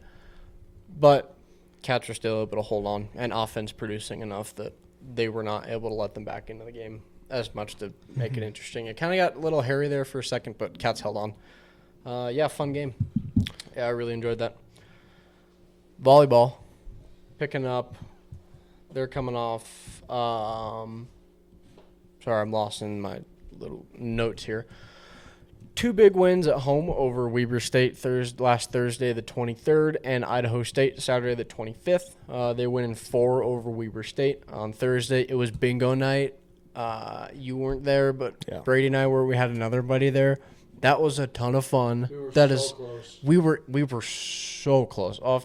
But Cats are still able to hold on, and offense producing enough that they were not able to let them back into the game as much to make it interesting. It kind of got a little hairy there for a second, but Cats held on. Yeah, fun game. Yeah, I really enjoyed that. Volleyball, picking up. They're coming off. Sorry, I'm lost in my little notes here. 2 big wins at home over Weber State last Thursday, the 23rd, and Idaho State Saturday, the 25th. They win in 4 over Weber State. On Thursday, it was bingo night. You weren't there, but yeah. Brady and I were. We had another buddy there. That was a ton of fun. We were close. We were so close. We'll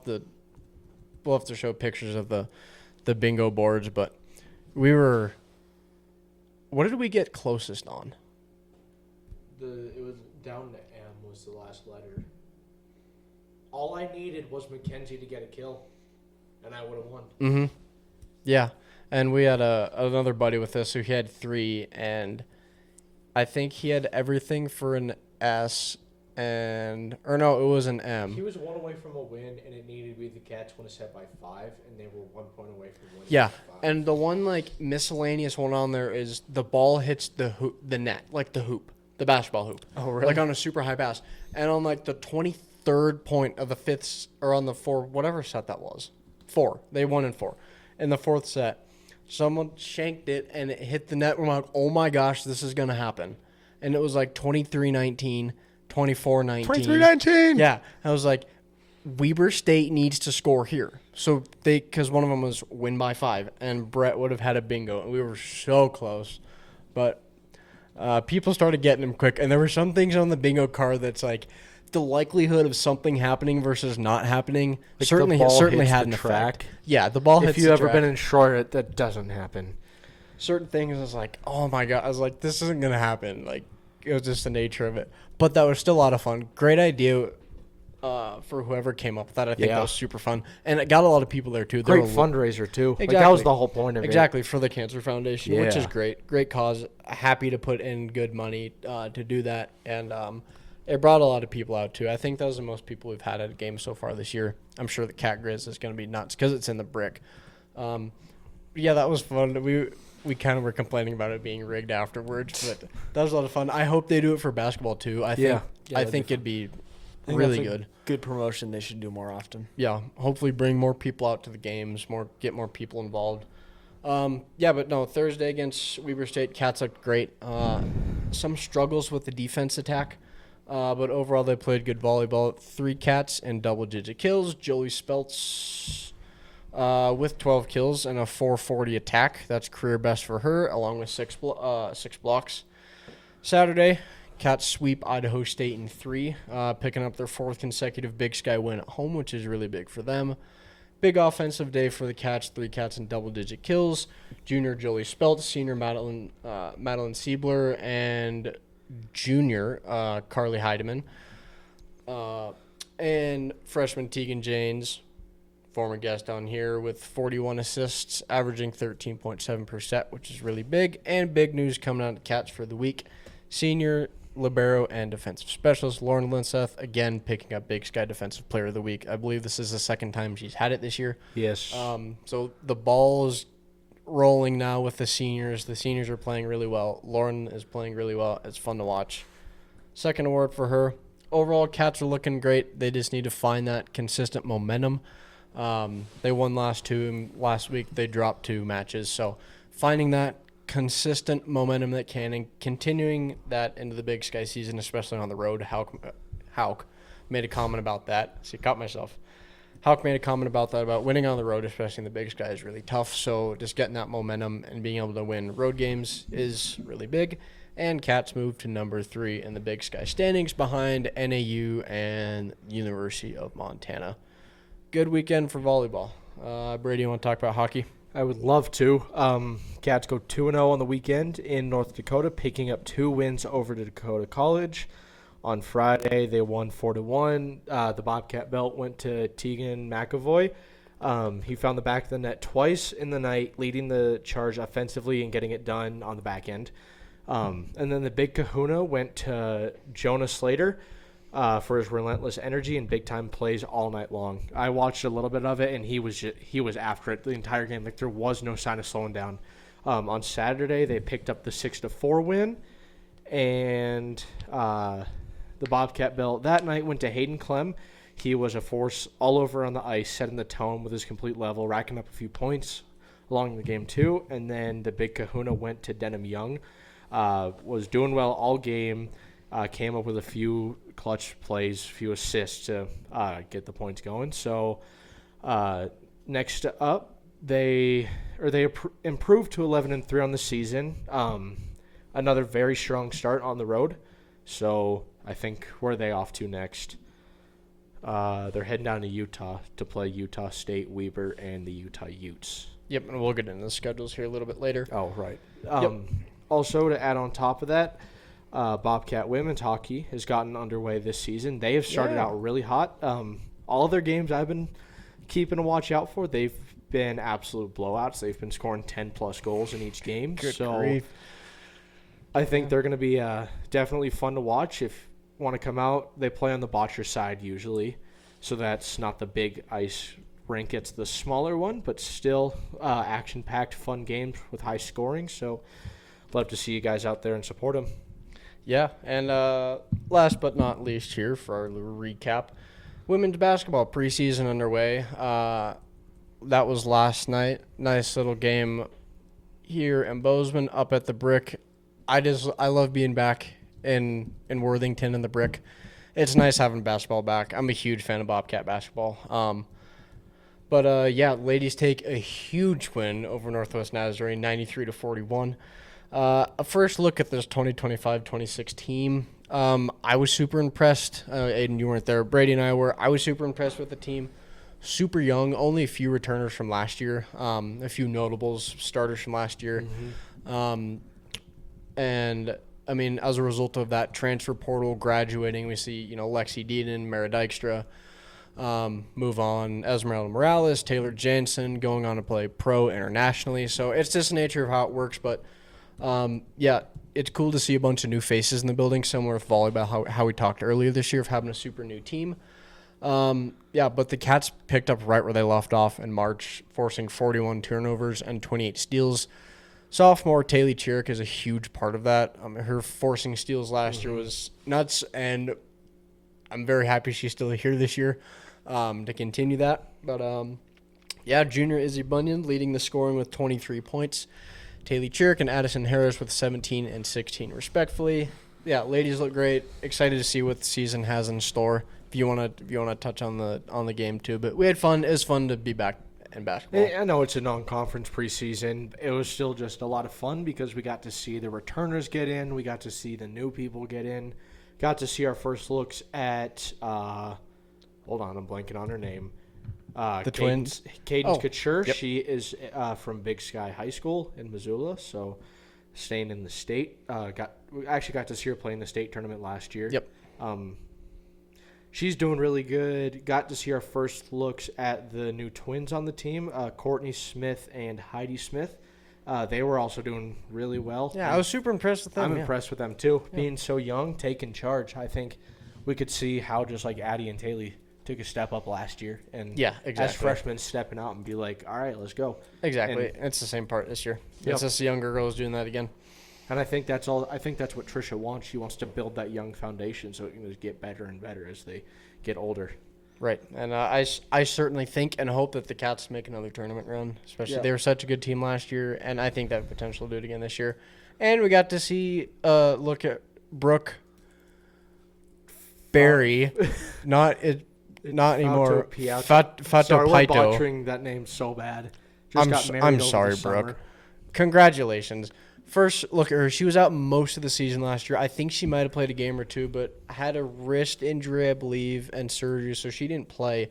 have to show pictures of the bingo boards, but we were. What did we get closest on? It was down to M was the last letter. All I needed was McKenzie to get a kill, and I would have won. Mm-hmm. Yeah, and we had another buddy with us who he had 3, and I think he had everything for an S, it was an M. He was 1 away from a win, and it needed to be the Cats win a set by 5, and they were 1 point away from winning. Yeah, by 5. and the one miscellaneous one on there is the ball hits the net, like the hoop. The basketball hoop. Oh, really? Like on a super high pass. And on the 23rd point of the 5th, or on the 4, whatever set that was. 4. They won in 4. In the 4th set, someone shanked it and it hit the net. We're like, oh my gosh, this is going to happen. And it was like 23-19, 24-19. 23-19! Yeah. I was like, Weber State needs to score here. So because one of them was win by 5, and Brett would have had a bingo. And we were so close. But people started getting them quick, and there were some things on the bingo card that's like the likelihood of something happening versus not happening like certainly had an track. effect. Yeah, the ball hits the track. If you've ever been in short, that doesn't happen. Certain things I was like, oh my God. I was like, this isn't going to happen. Like, it was just the nature of it. But that was still a lot of fun. Great idea for whoever came up with that. I think that was super fun. And it got a lot of people there, too. Great fundraiser, too. Exactly. Like, that was the whole point of it. Exactly, for the Cancer Foundation, which is great. Great cause. Happy to put in good money to do that. And it brought a lot of people out, too. I think that was the most people we've had at a game so far this year. I'm sure the Cat Grizz is going to be nuts because it's in the brick. Yeah, that was fun. We kind of were complaining about it being rigged afterwards, but that was a lot of fun. I hope they do it for basketball, too. I think I think it'd be really good. Good promotion they should do more often. Yeah, hopefully bring more people out to the games, get more people involved. But no, Thursday against Weber State, Cats looked great. Some struggles with the defense attack, but overall they played good volleyball. 3 Cats and double-digit kills. Jolie Speltz with 12 kills and a 440 attack. That's career best for her, along with 6 blocks. Saturday, Cats sweep Idaho State in 3, picking up their 4th consecutive Big Sky win at home, which is really big for them. Big offensive day for the Cats, 3 Cats and double-digit kills. Junior Jolie Spelt, senior Madeline Siebler, and junior Carly Heidemann. And freshman Tegan Janes, former guest on here, with 41 assists, averaging 13.7%, which is really big. And big news coming out of the Cats for the week. Senior libero and defensive specialist Lauren Linseth, again picking up Big Sky Defensive Player of the Week. I believe this is the second time she's had it this year. Yes. So the ball is rolling now with the seniors. The seniors are playing really well. Lauren is playing really well. It's fun to watch. Second award for her. Overall, Cats are looking great. They just need to find that consistent momentum. They won last week. They dropped 2 matches. So finding that consistent momentum that can, and continuing that into the Big Sky season, especially on the road. Hauk made a comment about that. See, caught myself. Hauk made a comment about that, about winning on the road, especially in the Big Sky, is really tough. So just getting that momentum and being able to win road games is really big. And Cats move to number 3 in the Big Sky standings, behind NAU and University of Montana. Good weekend for volleyball. Brady, you want to talk about hockey? I would love to. Cats go 2-0 on the weekend in North Dakota, picking up 2 wins over to Dakota College. On Friday, they won 4-1. The Bobcat belt went to Tegan McAvoy. He found the back of the net twice in the night, leading the charge offensively and getting it done on the back end. And then the big kahuna went to Jonah Slater for his relentless energy and big-time plays all night long. I watched a little bit of it, and he was after it the entire game. Like, there was no sign of slowing down. On Saturday, they picked up the 6-4 win, and the Bobcat belt that night went to Hayden Clem. He was a force all over on the ice, setting the tone with his complete level, racking up a few points along the game too. And then the big kahuna went to Denham Young. Was doing well all game, came up with a few clutch plays, few assists to get the points going. So next up, they improved to 11-3 on the season. Another very strong start on the road. So I think where are they off to next? They're heading down to Utah to play Utah State, Weber, and the Utah Utes. Yep, and we'll get into the schedules here a little bit later. Oh, right. Also, to add on top of that, Bobcat women's hockey has gotten underway this season. They have started out really hot. All of their games I've been keeping a watch out for, they've been absolute blowouts. They've been scoring 10-plus goals in each game. Good grief. I think they're going to be definitely fun to watch. If you want to come out, they play on the Botcher side usually, so that's not the big ice rink. It's the smaller one, but still action-packed, fun games with high scoring. So love to see you guys out there and support them. Yeah, and last but not least here for our little recap, women's basketball preseason underway. That was last night. Nice little game here in Bozeman, up at the Brick. I love being back in Worthington in the Brick. It's nice having basketball back. I'm a huge fan of Bobcat basketball. Ladies take a huge win over Northwest Nazarene, 93-41. A first look at this 2025-26 team. I was super impressed. Aiden, you weren't there. Brady and I were. I was super impressed with the team. Super young, only a few returners from last year, a few notables, starters from last year. Mm-hmm. And, I mean, as a result of that transfer portal graduating, we see, Lexi Deaton, Mara Dykstra move on, Esmeralda Morales, Taylor Jansen going on to play pro internationally. So it's just the nature of how it works. But, it's cool to see a bunch of new faces in the building, similar with volleyball, how we talked earlier this year of having a super new team. But the Cats picked up right where they left off in March, forcing 41 turnovers and 28 steals. Sophomore Taylor Chirick is a huge part of that. Her forcing steals last year was nuts, and I'm very happy she's still here this year to continue that. But, junior Izzy Bunyan leading the scoring with 23 points. Taylor Chirk and Addison Harris with 17 and 16 respectfully. Yeah, ladies look great. Excited to see what the season has in store. If you wanna touch on the game too, but we had fun. It was fun to be back in basketball. I know it's a non-conference preseason. It was still just a lot of fun because we got to see the returners get in. We got to see the new people get in. Got to see our first looks at hold on, I'm blanking on her name. The twins. Cadence Couture. Yep. She is from Big Sky High School in Missoula, so staying in the state. We actually got to see her play in the state tournament last year. Yep. She's doing really good. Got to see our first looks at the new twins on the team, Courtney Smith and Heidi Smith. They were also doing really well. Yeah, I was super impressed with them. I'm impressed with them, too. Yeah. Being so young, taking charge. I think we could see how just like Addie and Taylor took a step up last year. And as freshmen stepping out and be like, all right, let's go. Exactly. And it's the same part this year. Yep. It's just the younger girls doing that again. And I think that's all. I think that's what Trisha wants. She wants to build that young foundation so it can just get better and better as they get older. Right. And I certainly think and hope that the Cats make another tournament run. Especially they were such a good team last year, and I think they have potential to do it again this year. And we got to see look at Brooke Berry, not anymore. Fato Sorry, we're Paito. butchering that name so bad. I'm sorry, Brooke. Congratulations. First look at her. She was out most of the season last year. I think she might have played a game or two, but had a wrist injury, I believe, and surgery, so she didn't play.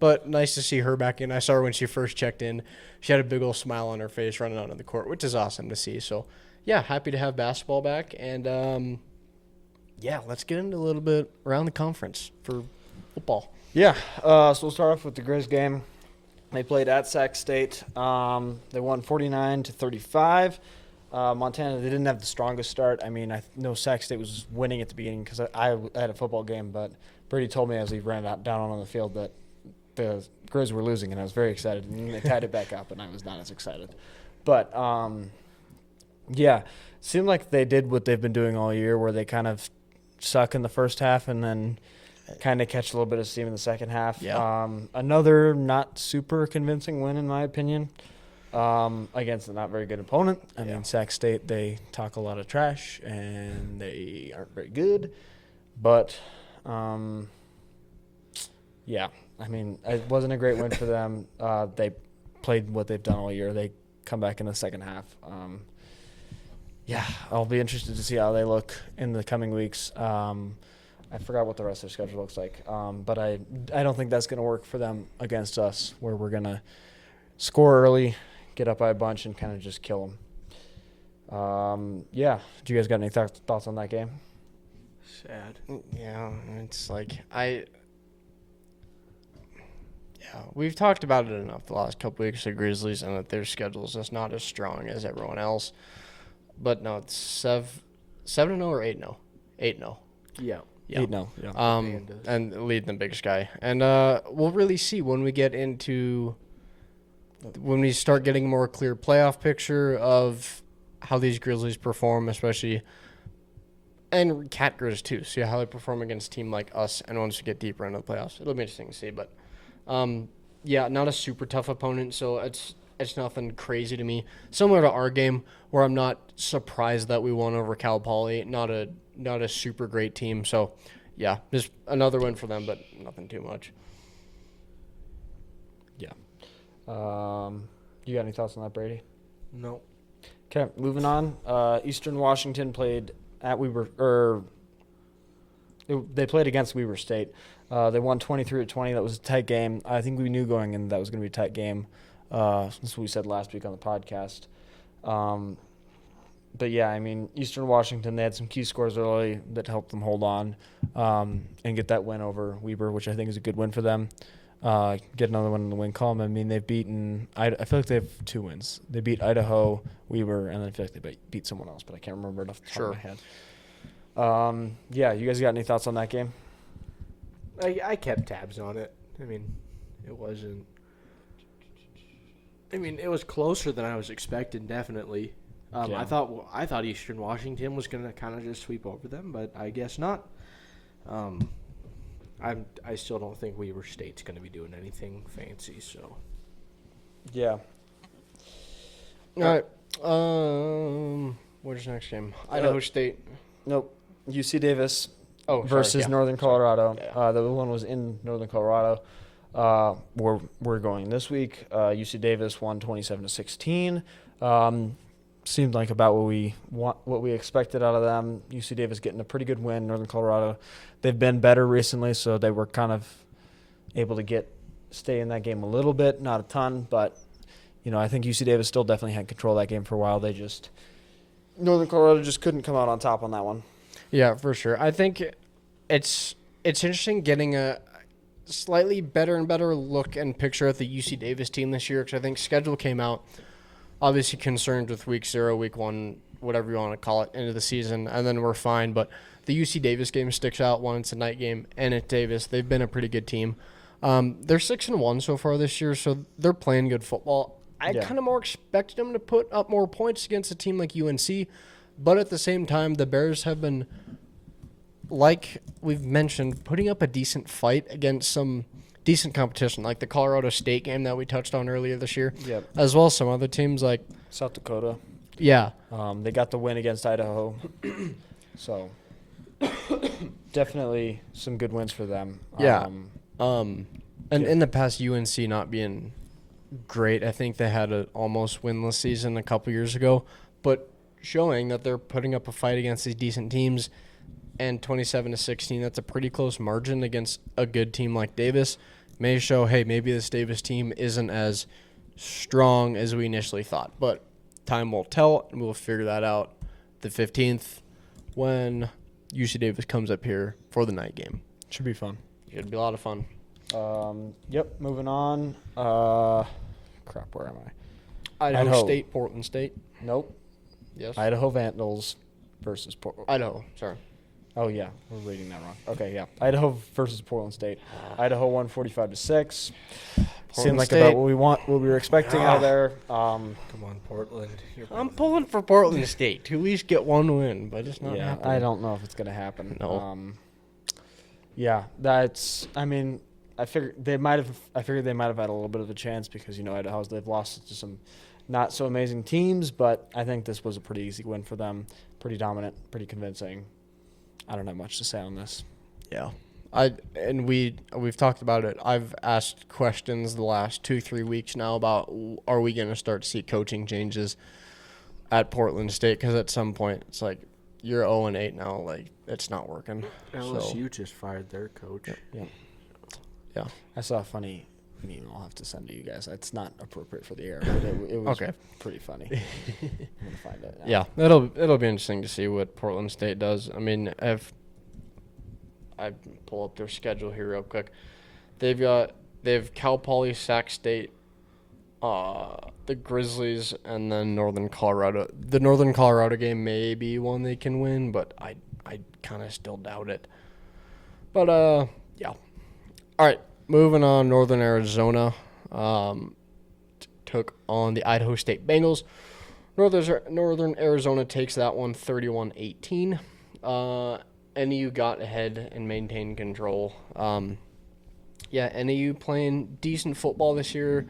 But nice to see her back in. I saw her when she first checked in. She had a big old smile on her face running out on the court, which is awesome to see. So, yeah, happy to have basketball back. And, let's get into a little bit around the conference for football. Yeah, so we'll start off with the Grizz game. They played at Sac State. They won 49-35. Montana, they didn't have the strongest start. I mean, I know Sac State was winning at the beginning because I had a football game, but Brady told me as he ran down on the field that the Grizz were losing, and I was very excited. And they tied it back up, and I was not as excited. But, seemed like they did what they've been doing all year where they kind of suck in the first half and then kind of catch a little bit of steam in the second half. Yeah. Another not super convincing win, in my opinion. Against a not very good opponent. I mean, Sac State, they talk a lot of trash, and they aren't very good. But, I mean, it wasn't a great win for them. They played what they've done all year. They come back in the second half. I'll be interested to see how they look in the coming weeks. I forgot what the rest of their schedule looks like. But I don't think that's going to work for them against us, where we're going to score early, get up by a bunch, and kind of just kill them. Do you guys got any thoughts on that game? Sad. Yeah, it's like we've talked about it enough the last couple weeks, the Grizzlies, and that their schedule is just not as strong as everyone else. But no, it's 7-0 or 8-0? 8-0. Yeah. 8-0. Yeah. And leading the Big Sky. And we'll really see when we get into when we start getting a more clear playoff picture of how these Grizzlies perform, especially, and Cat Grizz too, see how they perform against a team like us, and once we get deeper into the playoffs. It'll be interesting to see, but not a super tough opponent, so it's nothing crazy to me. Similar to our game, where I'm not surprised that we won over Cal Poly, not a super great team, so yeah, just another win for them, but nothing too much. Yeah. You got any thoughts on that, Brady? No. Okay, moving on. Eastern Washington played at they played against Weber State. They won 23-20. That was a tight game. I think we knew going in that was going to be a tight game. That's what we said last week on the podcast. But yeah, I mean, Eastern Washington, they had some key scores early that helped them hold on and get that win over Weber, which I think is a good win for them. Get another one in the win column. I mean, they've beaten – I feel like they have 2 wins. They beat Idaho, Weber, and then I feel like they beat someone else, but I can't remember it off the top of my head. You guys got any thoughts on that game? I kept tabs on it. I mean, it wasn't – it was closer than I was expecting, definitely. I thought Eastern Washington was going to kind of just sweep over them, but I guess not. I still don't think Weber State's going to be doing anything fancy. So Yeah. All right. What's the next game? Idaho State. Nope. UC Davis versus Northern Colorado. Yeah. The one was in Northern Colorado. We're going this week. UC Davis won 27-16. Seemed like about what we expected out of them. UC Davis getting a pretty good win. Northern Colorado, they've been better recently, so they were kind of able to stay in that game a little bit, not a ton, but I think UC Davis still definitely had control of that game for a while. Northern Colorado just couldn't come out on top on that one. Yeah, for sure. I think it's interesting getting a slightly better and better look and picture at the UC Davis team this year, because I think schedule came out. Obviously concerned with week 0, week 1, whatever you want to call it, into the season, and then we're fine. But the UC Davis game sticks out. One, it's a night game, and at Davis, they've been a pretty good team. They're 6-1 so far this year, so they're playing good football. I kind of more expected them to put up more points against a team like UNC, but at the same time, the Bears have been, like we've mentioned, putting up a decent fight against some decent competition, like the Colorado State game that we touched on earlier this year, as well as some other teams like South Dakota. Yeah. They got the win against Idaho. So definitely some good wins for them. Yeah. And in the past, UNC not being great, I think they had an almost winless season a couple years ago, but showing that they're putting up a fight against these decent teams. And 27-16, that's a pretty close margin against a good team like Davis. May show, hey, maybe this Davis team isn't as strong as we initially thought. But time will tell, and we'll figure that out the 15th when UC Davis comes up here for the night game. Should be fun. Should be a lot of fun. Moving on. Where am I? Idaho State, Portland State. Nope. Yes. Idaho Vandals versus Portland. Idaho, sorry. Oh, yeah. We're reading that wrong. Okay, yeah. Idaho versus Portland State. Idaho won 45-6. Seemed like about what we were expecting out of there. Come on, Portland. I'm pulling for Portland State to at least get one win, but it's not happening. I don't know if it's going to happen. No. I figured they might have had a little bit of a chance because, they've lost to some not so amazing teams, but I think this was a pretty easy win for them. Pretty dominant, pretty convincing. I don't have much to say on this. Yeah. We've talked about it. I've asked questions the last 2-3 weeks now about, are we going to start to see coaching changes at Portland State? Because at some point it's like, you're 0-8 now. Like, it's not working. LSU just fired their coach. Yeah. I saw a funny meme I'll have to send to you guys. It's not appropriate for the air, but it was pretty funny. I'm going to find it now. Yeah, it'll be interesting to see what Portland State does. I mean, if I pull up their schedule here real quick, they have Cal Poly, Sac State, the Grizzlies, and then Northern Colorado. The Northern Colorado game may be one they can win, but I kind of still doubt it. But yeah. All right. Moving on, Northern Arizona took on the Idaho State Bengals. Northern Arizona takes that one 31-18. NAU got ahead and maintained control. NAU playing decent football this year.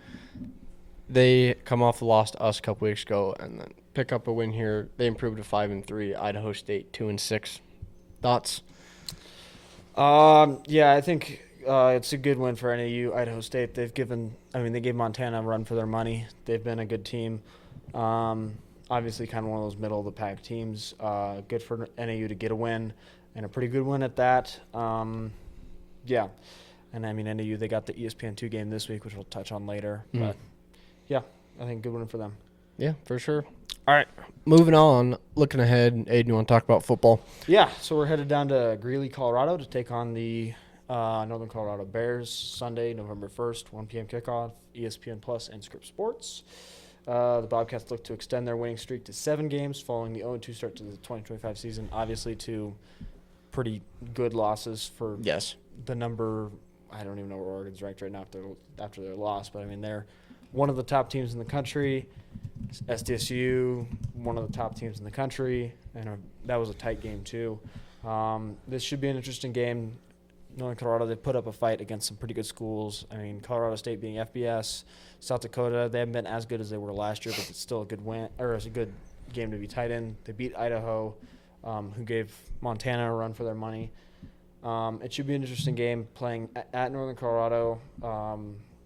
They come off the loss to us a couple weeks ago and then pick up a win here. They improved to 5-3. Idaho State 2-6. Thoughts? I think it's a good win for NAU. Idaho State, they gave Montana a run for their money. They've been a good team. Obviously kind of one of those middle-of-the-pack teams. Good for NAU to get a win, and a pretty good win at that. And NAU, they got the ESPN2 game this week, which we'll touch on later. But, I think good win for them. Yeah, for sure. All right, moving on. Looking ahead, Aiden, you want to talk about football? Yeah, so we're headed down to Greeley, Colorado to take on the Northern Colorado Bears Sunday, November 1st, 1 p.m. kickoff, ESPN Plus and Script Sports. The Bobcats look to extend their winning streak to 7 games following the 0-2 start to the 2025 season. Obviously, 2 pretty good losses for the number. I don't even know where Oregon's ranked right now after their loss, but they're one of the top teams in the country. SDSU, one of the top teams in the country, and that was a tight game too. This should be an interesting game. Northern Colorado, they put up a fight against some pretty good schools. I mean, Colorado State being FBS, South Dakota, they haven't been as good as they were last year, but it's still a good win, or it's a good game to be tight in. They beat Idaho, who gave Montana a run for their money. It should be an interesting game playing at Northern Colorado.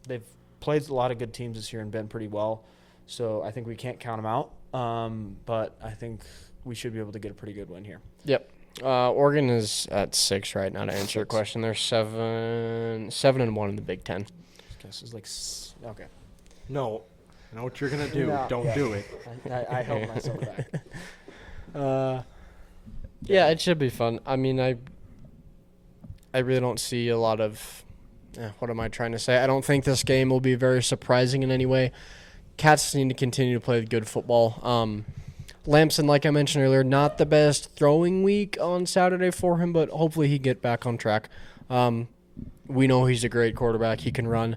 They've played a lot of good teams this year and been pretty well, so I think we can't count them out. But I think we should be able to get a pretty good win here. Yep. Oregon is at 6 right now to answer your question. They're 7-1 in the Big Ten. Guess is like okay. No, I know what you're gonna do. No, Don't do it. I held myself back. Yeah, it should be fun. I mean, I really don't see a lot of. What am I trying to say? I don't think this game will be very surprising in any way. Cats need to continue to play good football. Lamson, like I mentioned earlier, not the best throwing week on Saturday for him, but hopefully he get back on track. We know he's a great quarterback. He can run.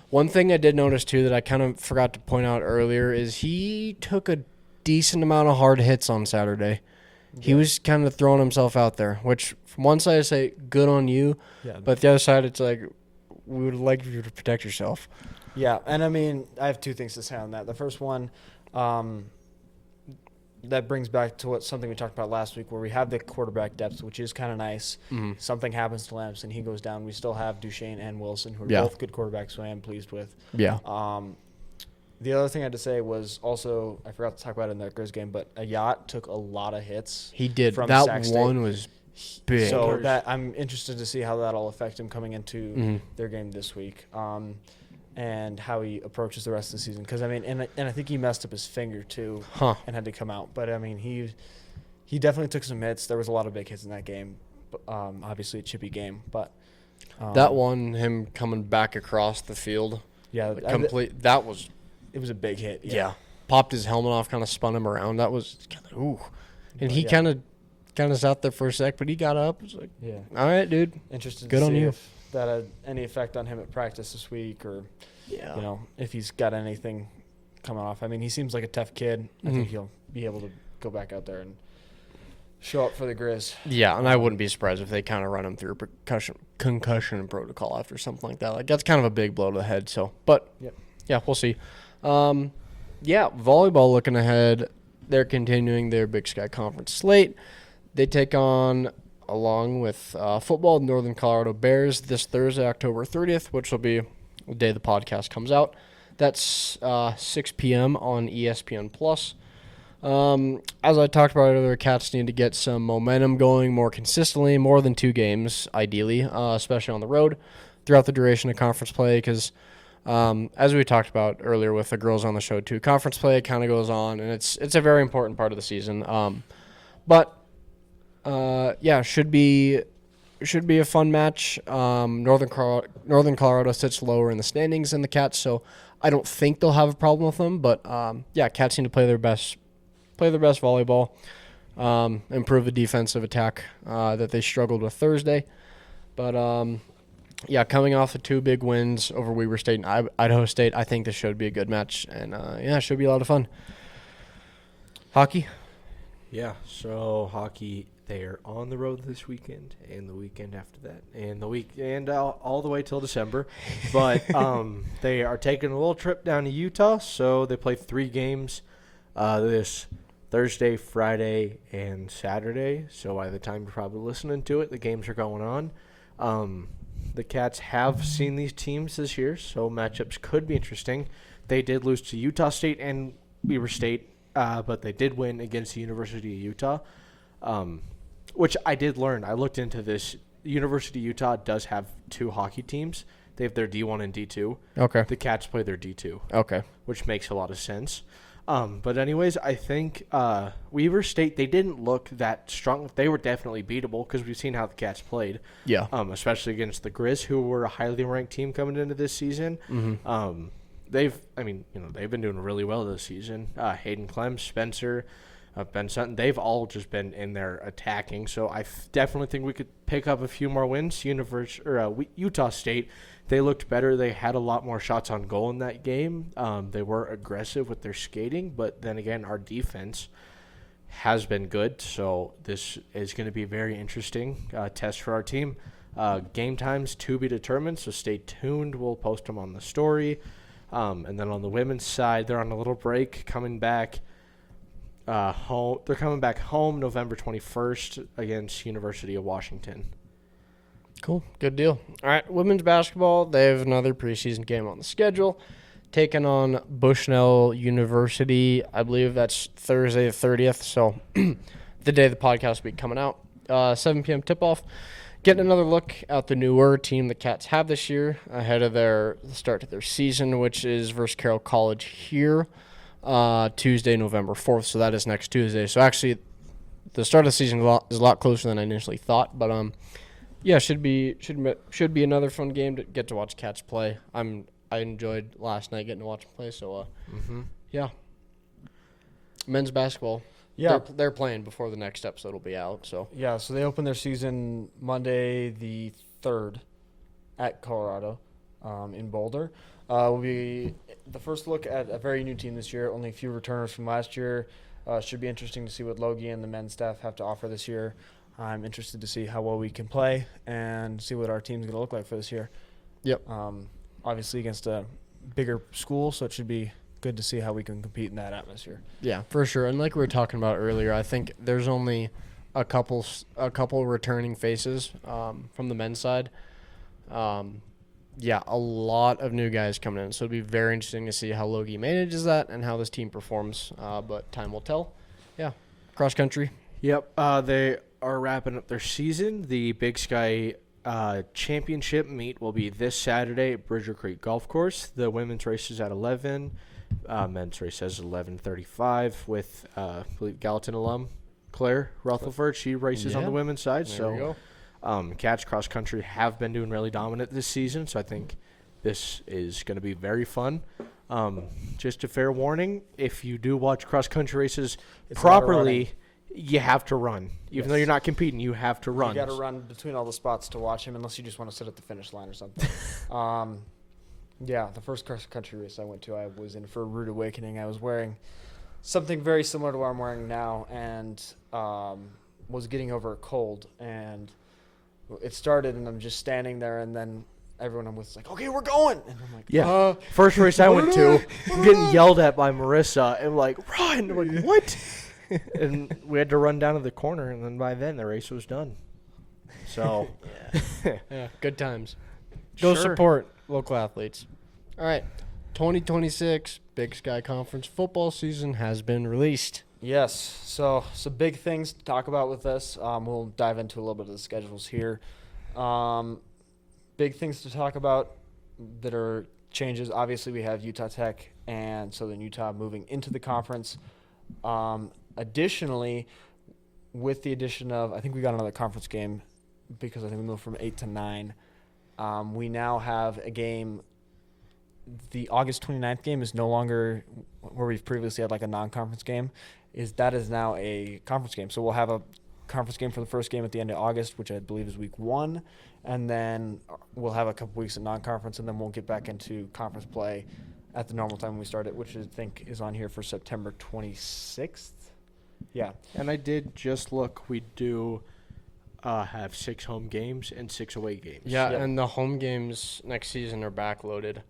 One thing I did notice, too, that I kind of forgot to point out earlier is he took a decent amount of hard hits on Saturday. Yeah. He was kind of throwing himself out there, which from one side I say, good on you, but the other side it's like, we would like you to protect yourself. Yeah, and I mean, I have two things to say on that. The first one, that brings back to something we talked about last week, where we have the quarterback depth, which is kind of nice. Mm-hmm. Something happens to Lamson, he goes down. We still have Duchesne and Wilson, who are both good quarterbacks, who I am pleased with. Yeah. The other thing I had to say was also, I forgot to talk about it in that Grizz game, but Ayat took a lot of hits. He did. That one was big. So that I'm interested to see how that'll affect him coming into their game this week. And how he approaches the rest of the season. Because, I mean, and I think he messed up his finger, too, and had to come out. But, I mean, he definitely took some hits. There was a lot of big hits in that game. Obviously, a chippy game. But that one, him coming back across the field, that was... It was a big hit. Yeah. Popped his helmet off, kind of spun him around. That was kind of, ooh. And he kind of sat there for a sec, but he got up. It was like, all right, dude. Interested Good to on see you. If that had any effect on him at practice this week, or if he's got anything coming off. I mean, he seems like a tough kid. I think he'll be able to go back out there and show up for the Grizz. Yeah, and I wouldn't be surprised if they kind of run him through concussion protocol after something like that. Like, that's kind of a big blow to the head. So, but yeah, we'll see. Volleyball looking ahead. They're continuing their Big Sky Conference slate. They take on, along with football, Northern Colorado Bears this Thursday, October 30th, which will be the day the podcast comes out. That's 6 p.m. on ESPN+. As I talked about earlier, Cats need to get some momentum going more consistently, more than 2 games, ideally, especially on the road, throughout the duration of conference play, because as we talked about earlier with the girls on the show too, conference play kind of goes on, and it's a very important part of the season. Should be a fun match. Northern Colorado sits lower in the standings than the Cats, so I don't think they'll have a problem with them. But Cats need to play their best volleyball, improve the defensive attack that they struggled with Thursday. But coming off the 2 big wins over Weber State and Idaho State, I think this should be a good match, and it should be a lot of fun. Hockey? Yeah, so hockey, they are on the road this weekend and the weekend after that and the week and all the way till December. But they are taking a little trip down to Utah, so they play 3 games this Thursday, Friday, and Saturday. So by the time you're probably listening to it, the games are going on. The Cats have seen these teams this year, so matchups could be interesting. They did lose to Utah State and Weber State, but they did win against the University of Utah, which I did learn. I looked into this. University of Utah does have 2 hockey teams. They have their D1 and D2. Okay. The Cats play their D2. Okay. Which makes a lot of sense. But anyways, I think Weber State, they didn't look that strong. They were definitely beatable because we've seen how the Cats played. Yeah. Especially against the Grizz, who were a highly ranked team coming into this season. Mm-hmm. They've been doing really well this season. Hayden Clem, Spencer, Ben Sutton, they've all just been in there attacking. So I definitely think we could pick up a few more wins. Utah State, they looked better. They had a lot more shots on goal in that game. They were aggressive with their skating, but then again, our defense has been good. So this is going to be a very interesting test for our team. Game times to be determined, so stay tuned. We'll post them on the story. And then on the women's side, they're on a little break, coming back home. They're coming back home November 21st against University of Washington. Cool. Good deal. All right, women's basketball, they have another preseason game on the schedule, taking on Bushnell University. I believe that's Thursday the 30th, so the day the podcast will be coming out. 7 p.m. tip-off. Getting another look at the newer team the Cats have this year ahead of the start of their season, which is versus Carroll College here Tuesday, November 4th. So that is next Tuesday. So actually, the start of the season is a lot closer than I initially thought. But yeah, should be another fun game to get to watch Cats play. I enjoyed last night getting to watch them play. So yeah, men's basketball. Yeah, they're playing before the next episode will be out. So yeah, so they open their season Monday the 3rd at Colorado in Boulder. Will be the first look at a very new team this year. Only a few returners from last year. Should be interesting to see what Logie and the men's staff have to offer this year. I'm interested to see how well we can play and see what our team's going to look like for this year. Yep. Obviously against a bigger school, so it should be good to see how we can compete in that atmosphere. Yeah, for sure. And like we were talking about earlier, I think there's only a couple returning faces from the men's side. Yeah, a lot of new guys coming in. So it'll be very interesting to see how Logie manages that and how this team performs. But time will tell. Yeah, cross country. Yep. They are wrapping up their season. The Big Sky championship meet will be this Saturday at Bridger Creek Golf Course. The women's race is at 11. Men's race says 11:35 with I believe Gallatin alum Claire Rutherford. She races on the women's side. There we go. Cats cross country have been doing really dominant this season, so I think this is going to be very fun. Just a fair warning: if you do watch cross country races properly, you have to run. Even though you're not competing, you have to run. You got to run between all the spots to watch him, unless you just want to sit at the finish line or something. Yeah, the first cross-country race I went to, I was in for a rude awakening. I was wearing something very similar to what I'm wearing now and was getting over a cold. And it started, and I'm just standing there, and then everyone I'm with is like, okay, we're going. And I'm like, yeah. First race I went to, I'm getting yelled at by Marissa, and like, run. I'm like, what? And we had to run down to the corner, and then by then the race was done. So, yeah, good times. Go support local athletes. All right, 2026 Big Sky Conference football season has been released. Yes, so some big things to talk about with this. We'll dive into a little bit of the schedules here. Big things to talk about that are changes. Obviously, we have Utah Tech and Southern Utah moving into the conference. Additionally, with the addition of, I think we got another conference game because I think we moved from 8 to 9. We now have a game. The August 29th game is no longer where we've previously had like a non-conference game. That is now a conference game. So we'll have a conference game for the first game at the end of August, which I believe is week 1. And then we'll have a couple weeks of non-conference, and then we'll get back into conference play at the normal time when we start it, which I think is on here for September 26th. Yeah. And I did just look. We do have 6 home games and 6 away games. Yeah, and the home games next season are backloaded.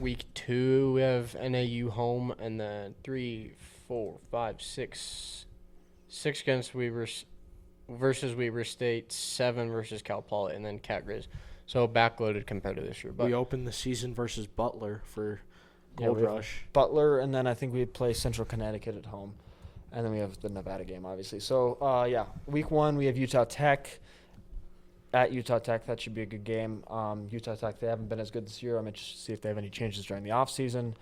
Week 2 we have NAU home, and then 3, 4, 5, 6 against versus Weber State, 7 versus Cal Poly, and then Cat Grizz. So backloaded compared to this year. But we opened the season versus Butler for Gold Rush. Butler, and then I think we play Central Connecticut at home. And then we have the Nevada game, obviously. So, week 1, we have Utah Tech at Utah Tech. That should be a good game. Utah Tech, they haven't been as good this year. I'm interested to see if they have any changes during the offseason.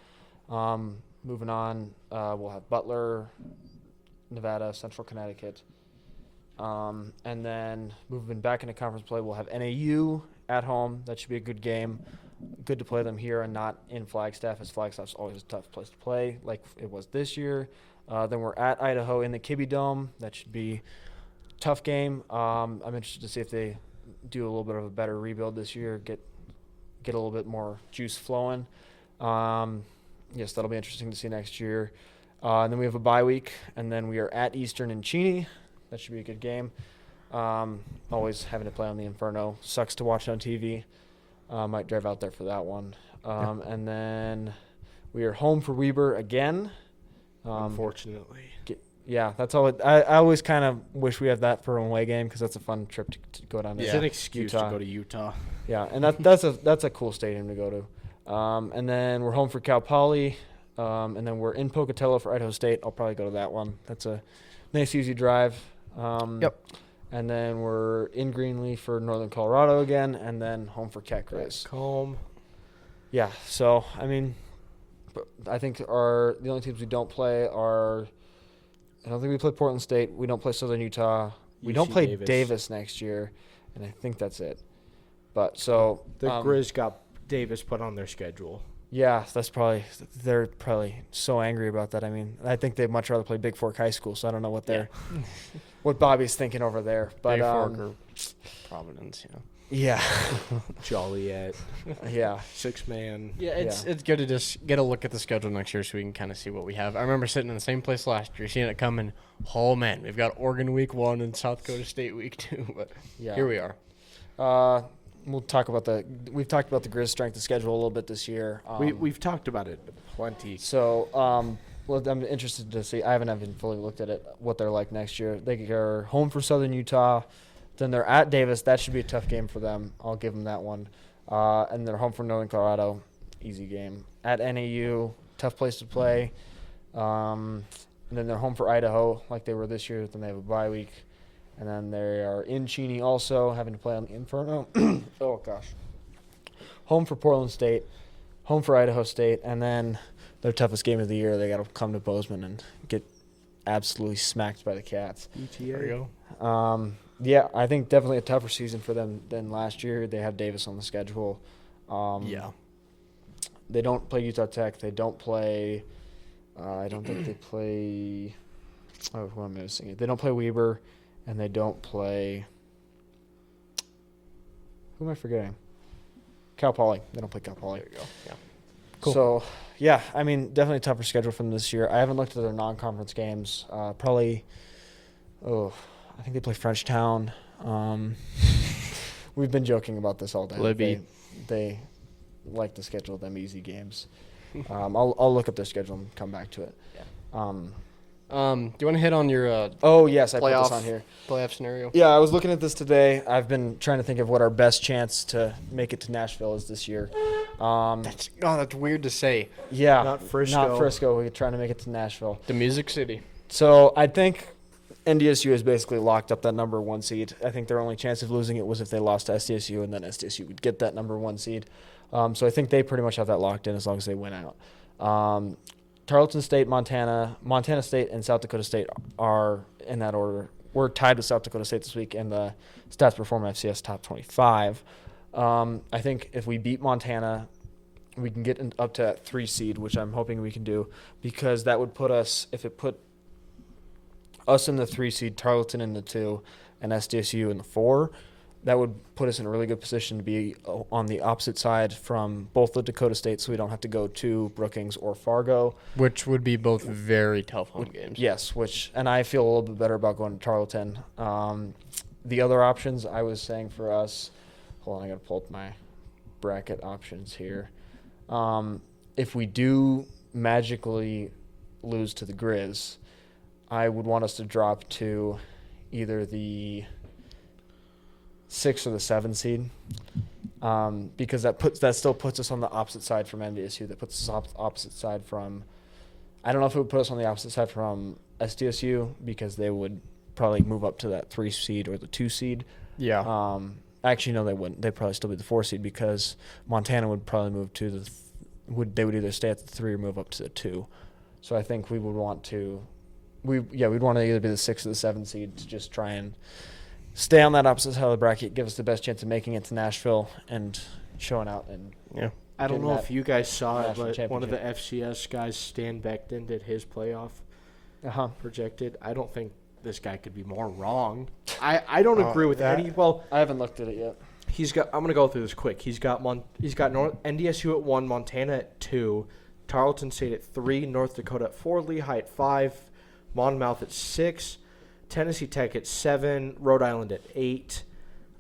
Moving on, we'll have Butler, Nevada, Central Connecticut. And then moving back into conference play, we'll have NAU at home. That should be a good game. Good to play them here and not in Flagstaff, as Flagstaff's always a tough place to play, like it was this year. Then we're at Idaho in the Kibbe Dome. That should be a tough game. I'm interested to see if they do a little bit of a better rebuild this year, get a little bit more juice flowing. Yes, that'll be interesting to see next year. And then we have a bye week, and then we are at Eastern and Cheney. That should be a good game. Always having to play on the Inferno. Sucks to watch on TV. Might drive out there for that one. And then we are home for Weber again. Unfortunately. Yeah, that's all. I always kind of wish we had that for an away game because that's a fun trip to go down to. It's an excuse Utah. to go to Utah. Yeah, and that's a cool stadium to go to. And then we're home for Cal Poly, and then we're in Pocatello for Idaho State. I'll probably go to that one. That's a nice, easy drive. Yep. And then we're in Greenlee for Northern Colorado again, and then home for Cat Grizz. Home. Yeah, so, I mean, I think the only teams we don't play are – I don't think we play Portland State. We don't play Southern Utah. We don't play Davis next year, and I think that's it. But so – The Grizz got Davis put on their schedule. Yeah, they're probably so angry about that. I mean, I think they'd much rather play Big Fork High School, so I don't know what Bobby's thinking over there. But Big Fork or Providence, Yeah. Joliet. Yeah. 6-man. Yeah, it's good to just get a look at the schedule next year so we can kind of see what we have. I remember sitting in the same place last year, seeing it coming. Oh, man, we've got Oregon week 1 and South Dakota State week 2. But here we are. We've talked about the Grizz strength of schedule a little bit this year. We've talked about it plenty. So, I'm interested to see. I haven't fully looked at it, what they're like next year. They are home for Southern Utah. Then they're at Davis. That should be a tough game for them. I'll give them that one. And they're home for Northern Colorado. Easy game. At NAU, tough place to play. And then they're home for Idaho like they were this year. Then they have a bye week. And then they are in Cheney also, having to play on the Inferno. Oh, gosh. Home for Portland State. Home for Idaho State. And then their toughest game of the year, they got to come to Bozeman and get absolutely smacked by the Cats. ETA. There you go. Yeah, I think definitely a tougher season for them than last year. They have Davis on the schedule. They don't play Utah Tech. They don't play I don't think they play – oh, who am I missing? They don't play Weber, and they don't play – who am I forgetting? Cal Poly. They don't play Cal Poly. There you go. Yeah. Cool. So, yeah, I mean, definitely a tougher schedule from this year. I haven't looked at their non-conference games. I think they play Frenchtown. We've been joking about this all day. Libby. They like to schedule them easy games. I'll look up their schedule and come back to it. Yeah. Do you want to hit on your oh, yes, I put playoff this on here. Playoff scenario? Yeah, I was looking at this today. I've been trying to think of what our best chance to make it to Nashville is this year. That's weird to say. Yeah. Not Frisco. Not Frisco. We're trying to make it to Nashville. The Music City. So I think NDSU has basically locked up that number 1 seed. I think their only chance of losing it was if they lost to SDSU, and then SDSU would get that number 1 seed. So I think they pretty much have that locked in as long as they win out. Tarleton State, Montana State, and South Dakota State are in that order. We're tied with South Dakota State this week in the Stats Perform FCS Top 25. I think if we beat Montana, we can get up to that 3 seed, which I'm hoping we can do, because that would put us, if it put us in the 3 seed, Tarleton in the 2, and SDSU in the 4, that would put us in a really good position to be on the opposite side from both the Dakota State, so we don't have to go to Brookings or Fargo. Which would be both very tough home games. Yes, and I feel a little bit better about going to Tarleton. The other options I was saying for us, hold on, I got to pull up my bracket options here. If we do magically lose to the Grizz, I would want us to drop to either the 6 or the 7 seed, because that still puts us on the opposite side from NDSU. That puts us opposite side from. I don't know if it would put us on the opposite side from SDSU, because they would probably move up to that 3 seed or the 2 seed. Yeah. Actually, no, they wouldn't. They'd probably still be the 4 seed, because Montana would probably move to the. They would either stay at the 3 or move up to the 2. So I think we would want to. We'd want to either be the 6 or the 7 seed to just try and stay on that opposite side of the bracket, give us the best chance of making it to Nashville and showing out. And yeah, I don't know if you guys saw it, but one of the championship. FCS guys, Stan Beckton, did his playoff projected. I don't think this guy could be more wrong. I don't agree with any. Well, I haven't looked at it yet. I'm going to go through this quick. He's got NDSU at 1, Montana at 2, Tarleton State at 3, North Dakota at 4, Lehigh at 5, Monmouth at 6, Tennessee Tech at 7, Rhode Island at 8,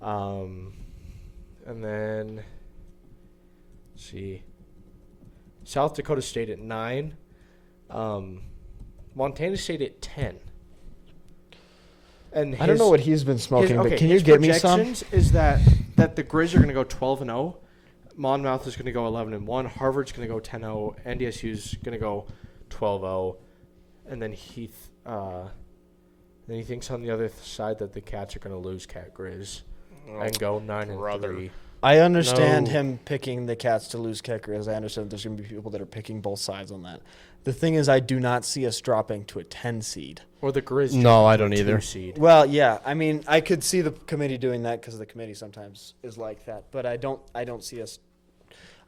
and then let's see, South Dakota State at 9, Montana State at 10. And I don't know what he's been smoking, but can you his get me some? projections is that the Grizz are going to go 12-0, Monmouth is going to go 11-1, Harvard's going to go 10-0, NDSU's going to go 12-0, and then he thinks on the other side that the Cats are going to lose Cat Grizz and go 9-3. I understand him picking the Cats to lose Cat Grizz. I understand there's going to be people that are picking both sides on that. The thing is, I do not see us dropping to a 10 seed. Or the Grizz. No, I don't either. Seed. Well, yeah. I mean, I could see the committee doing that because the committee sometimes is like that. But I don't see us.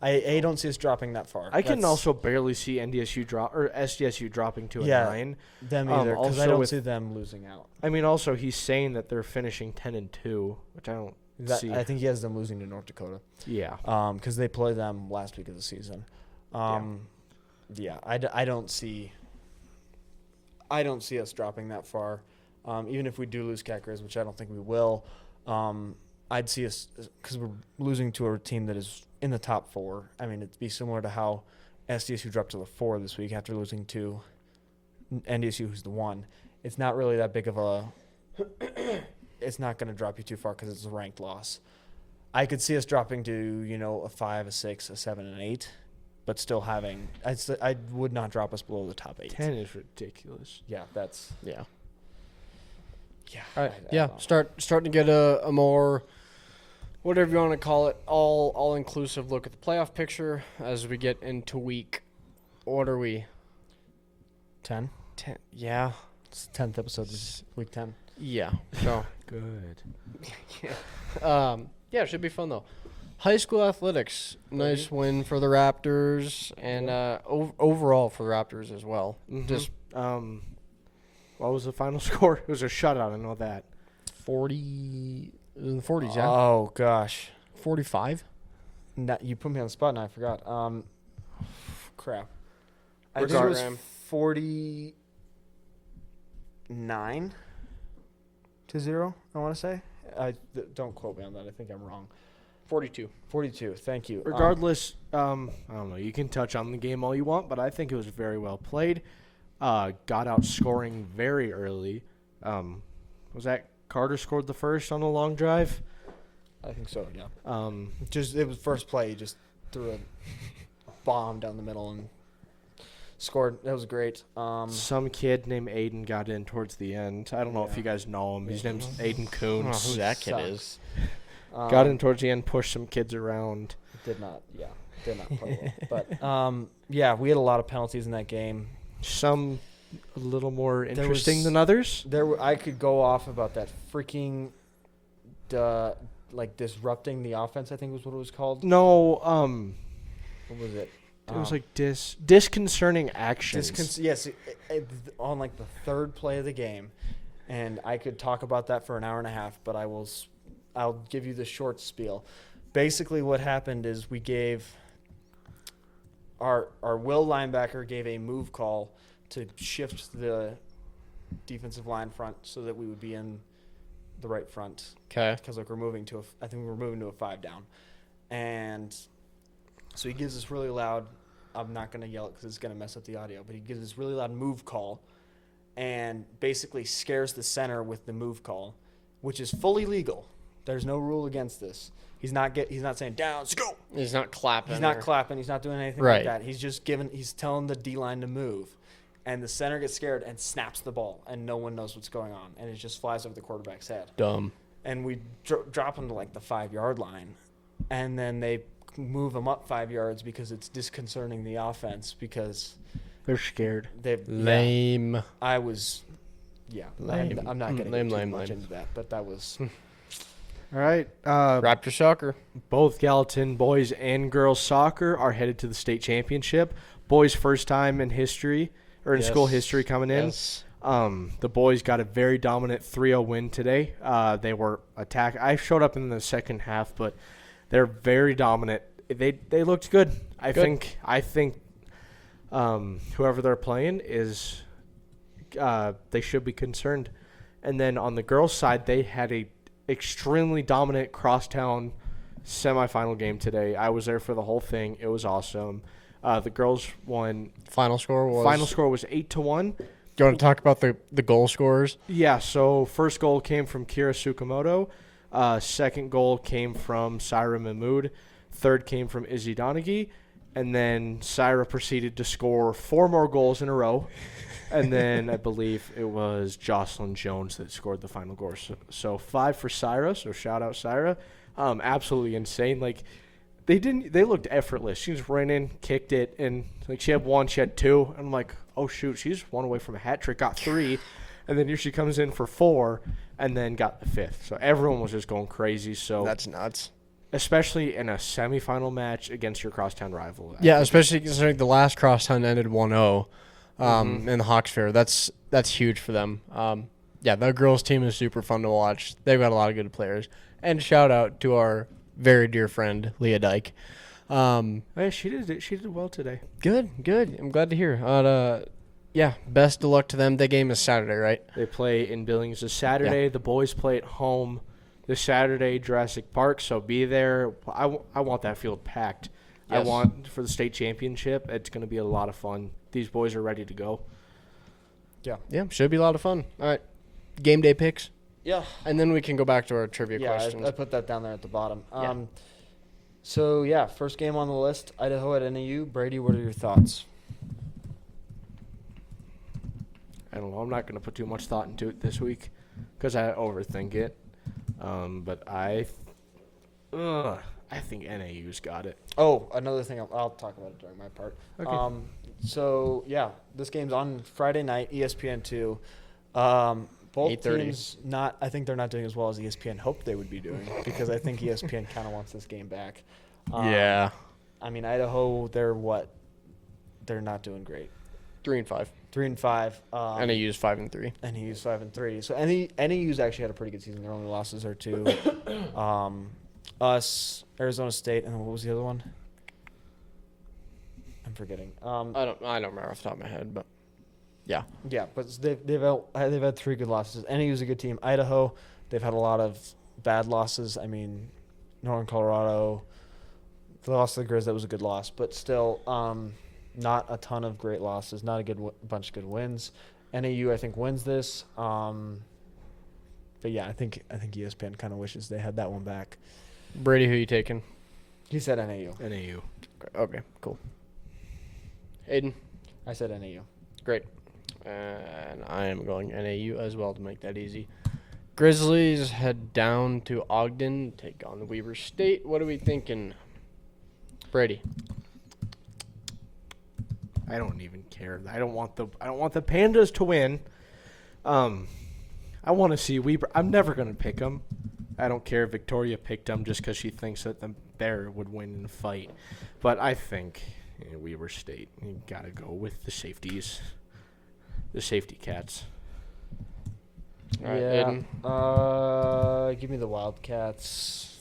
I don't see us dropping that far. I can also barely see NDSU drop or SDSU dropping to a 9. Them either, because I also don't see them losing out. I mean, also he's saying that they're finishing 10-2, which I don't see. I think he has them losing to North Dakota. Yeah. Because they played them last week of the season. Yeah, I don't see us dropping that far. Even if we do lose Cat Grizz, which I don't think we will, I'd see us, because we're losing to a team that is in the top 4. I mean, it'd be similar to how SDSU dropped to the 4 this week after losing to NDSU, who's the 1. It's not really that big of a – it's not going to drop you too far because it's a ranked loss. I could see us dropping to, a 5, a 6, a 7, and 8. But still having, I would not drop us below the top 8. 10 is ridiculous. Yeah, that's Yeah. yeah. All right. Starting to get a more, whatever you want to call it, all inclusive look at the playoff picture as we get into week. What are we? 10. 10. Yeah. It's the 10th episode. This is week 10. Yeah. So Good. yeah, it should be fun though. High school athletics, nice win for the Raptors, and overall for the Raptors as well. Mm-hmm. Just what was the final score? It was a shutout. I know that. 40, in the 40s, yeah. Oh gosh, 45. you put me on the spot and I forgot. Crap. I think it Regardless. was 49-0. I want to say. Don't quote me on that. I think I'm wrong. 42. 42. Thank you. Regardless, I don't know. You can touch on the game all you want, but I think it was very well played. Got out scoring very early. Was that Carter scored the first on a long drive? I think so. Yeah. It was first play. He just threw a bomb down the middle and scored. That was great. Some kid named Aiden got in towards the end. I don't know if you guys know him. His name's Aiden Coons. Who that kid is? Got in towards the end, pushed some kids around. Did not play well. But yeah, we had a lot of penalties in that game. Some a little more interesting than others. I could go off about that freaking disrupting the offense, I think was what it was called. No, What was it? it was like disconcerting actions. Yes, on like the third play of the game, and I could talk about that for an hour and a half, but I'll give you the short spiel. Basically, what happened is we gave our will linebacker gave a move call to shift the defensive line front so that we would be in the right front. Okay. Because I think we're moving to a 5 down, and so he gives this really loud. I'm not going to yell it because it's going to mess up the audio, but he gives this really loud move call, and basically scares the center with the move call, which is fully legal. There's no rule against this. He's not saying down, let's go. He's not clapping. He's not clapping. He's not doing anything like that. He's just he's telling the D-line to move. And the center gets scared and snaps the ball, and no one knows what's going on. And it just flies over the quarterback's head. Dumb. And we drop him to like the 5-yard line. And then they move him up 5 yards because it's disconcerting the offense because They're scared. Lame. Yeah, I was, yeah. Lame. I'm not getting too much into that, but that was. All right. Raptor soccer. Both Gallatin boys and girls soccer are headed to the state championship. Boys' first time in history, or in school history coming in. Yes. The boys got a very dominant 3-0 win today. They were attack. I showed up in the second half, but they're very dominant. They looked good. I think whoever they're playing is they should be concerned. And then on the girls' side, they had a extremely dominant crosstown semifinal game today. I was there for the whole thing. It was awesome. The girls won. Final score was 8-1. Do you want to talk about the goal scorers? Yeah, so first goal came from Kira Tsukamoto. Second goal came from Syra Mahmood. Third came from Izzy Donaghy. And then Syra proceeded to score 4 more goals in a row. And then I believe it was Jocelyn Jones that scored the final goal. So 5 for Syra, so shout out Syra. Absolutely insane. Like, they looked effortless. She just ran in, kicked it, and like she had 1, she had 2. And I'm like, oh shoot, she's 1 away from a hat trick, got 3. And then here she comes in for 4 and then got the 5th. So everyone was just going crazy. So that's nuts. Especially in a semifinal match against your crosstown rival. Yeah, especially considering the last crosstown ended 1-0 in the Hawks Fair. That's huge for them. Yeah, the girls' team is super fun to watch. They've got a lot of good players. And shout out to our very dear friend Leah Dyke. Yeah, she did well today. Good. I'm glad to hear. Yeah, best of luck to them. The game is Saturday, right? They play in Billings this Saturday. Yeah. The boys play at home this Saturday, Jurassic Park. So be there. I want that field packed. Yes. I want for the state championship. It's going to be a lot of fun. These boys are ready to go. Yeah, should be a lot of fun. All right, game day picks. Yeah. And then we can go back to our trivia questions. I put that down there at the bottom. Yeah. So, first game on the list, Idaho at NAU. Brady, what are your thoughts? I don't know. I'm not going to put too much thought into it this week because I overthink it. But I think NAU's got it. Oh, another thing. I'll talk about it during my part. Okay. So, this game's on Friday night, ESPN2. Both 8:30. teams I think they're not doing as well as ESPN hoped they would be doing because I think ESPN kind of wants this game back. Yeah. I mean, Idaho, they're not doing great. 3-5. 3-5. NAU's 5-3. NAU's 5-3. So NAU's actually had a pretty good season. Their only losses are to us, Arizona State, and what was the other one? I'm forgetting. I don't remember off the top of my head, but yeah. Yeah, but they've had 3 good losses. NAU's a good team. Idaho, they've had a lot of bad losses. I mean, Northern Colorado, they lost to the Grizz. That was a good loss, but still, not a ton of great losses. Not a good bunch of good wins. NAU, I think, wins this. But yeah, I think ESPN kind of wishes they had that one back. Brady, who you taking? He said NAU. NAU. Okay, cool. Aiden? I said NAU. Great. And I am going NAU as well to make that easy. Grizzlies head down to Ogden, take on Weber State. What are we thinking? Brady? I don't even care. I don't want the Pandas to win. I want to see Weber. I'm never going to pick them. I don't care if Victoria picked them just because she thinks that the Bear would win in a fight. But I think Weber State, you got to go with the safeties. The safety cats. All right, Aiden? Give me the Wildcats.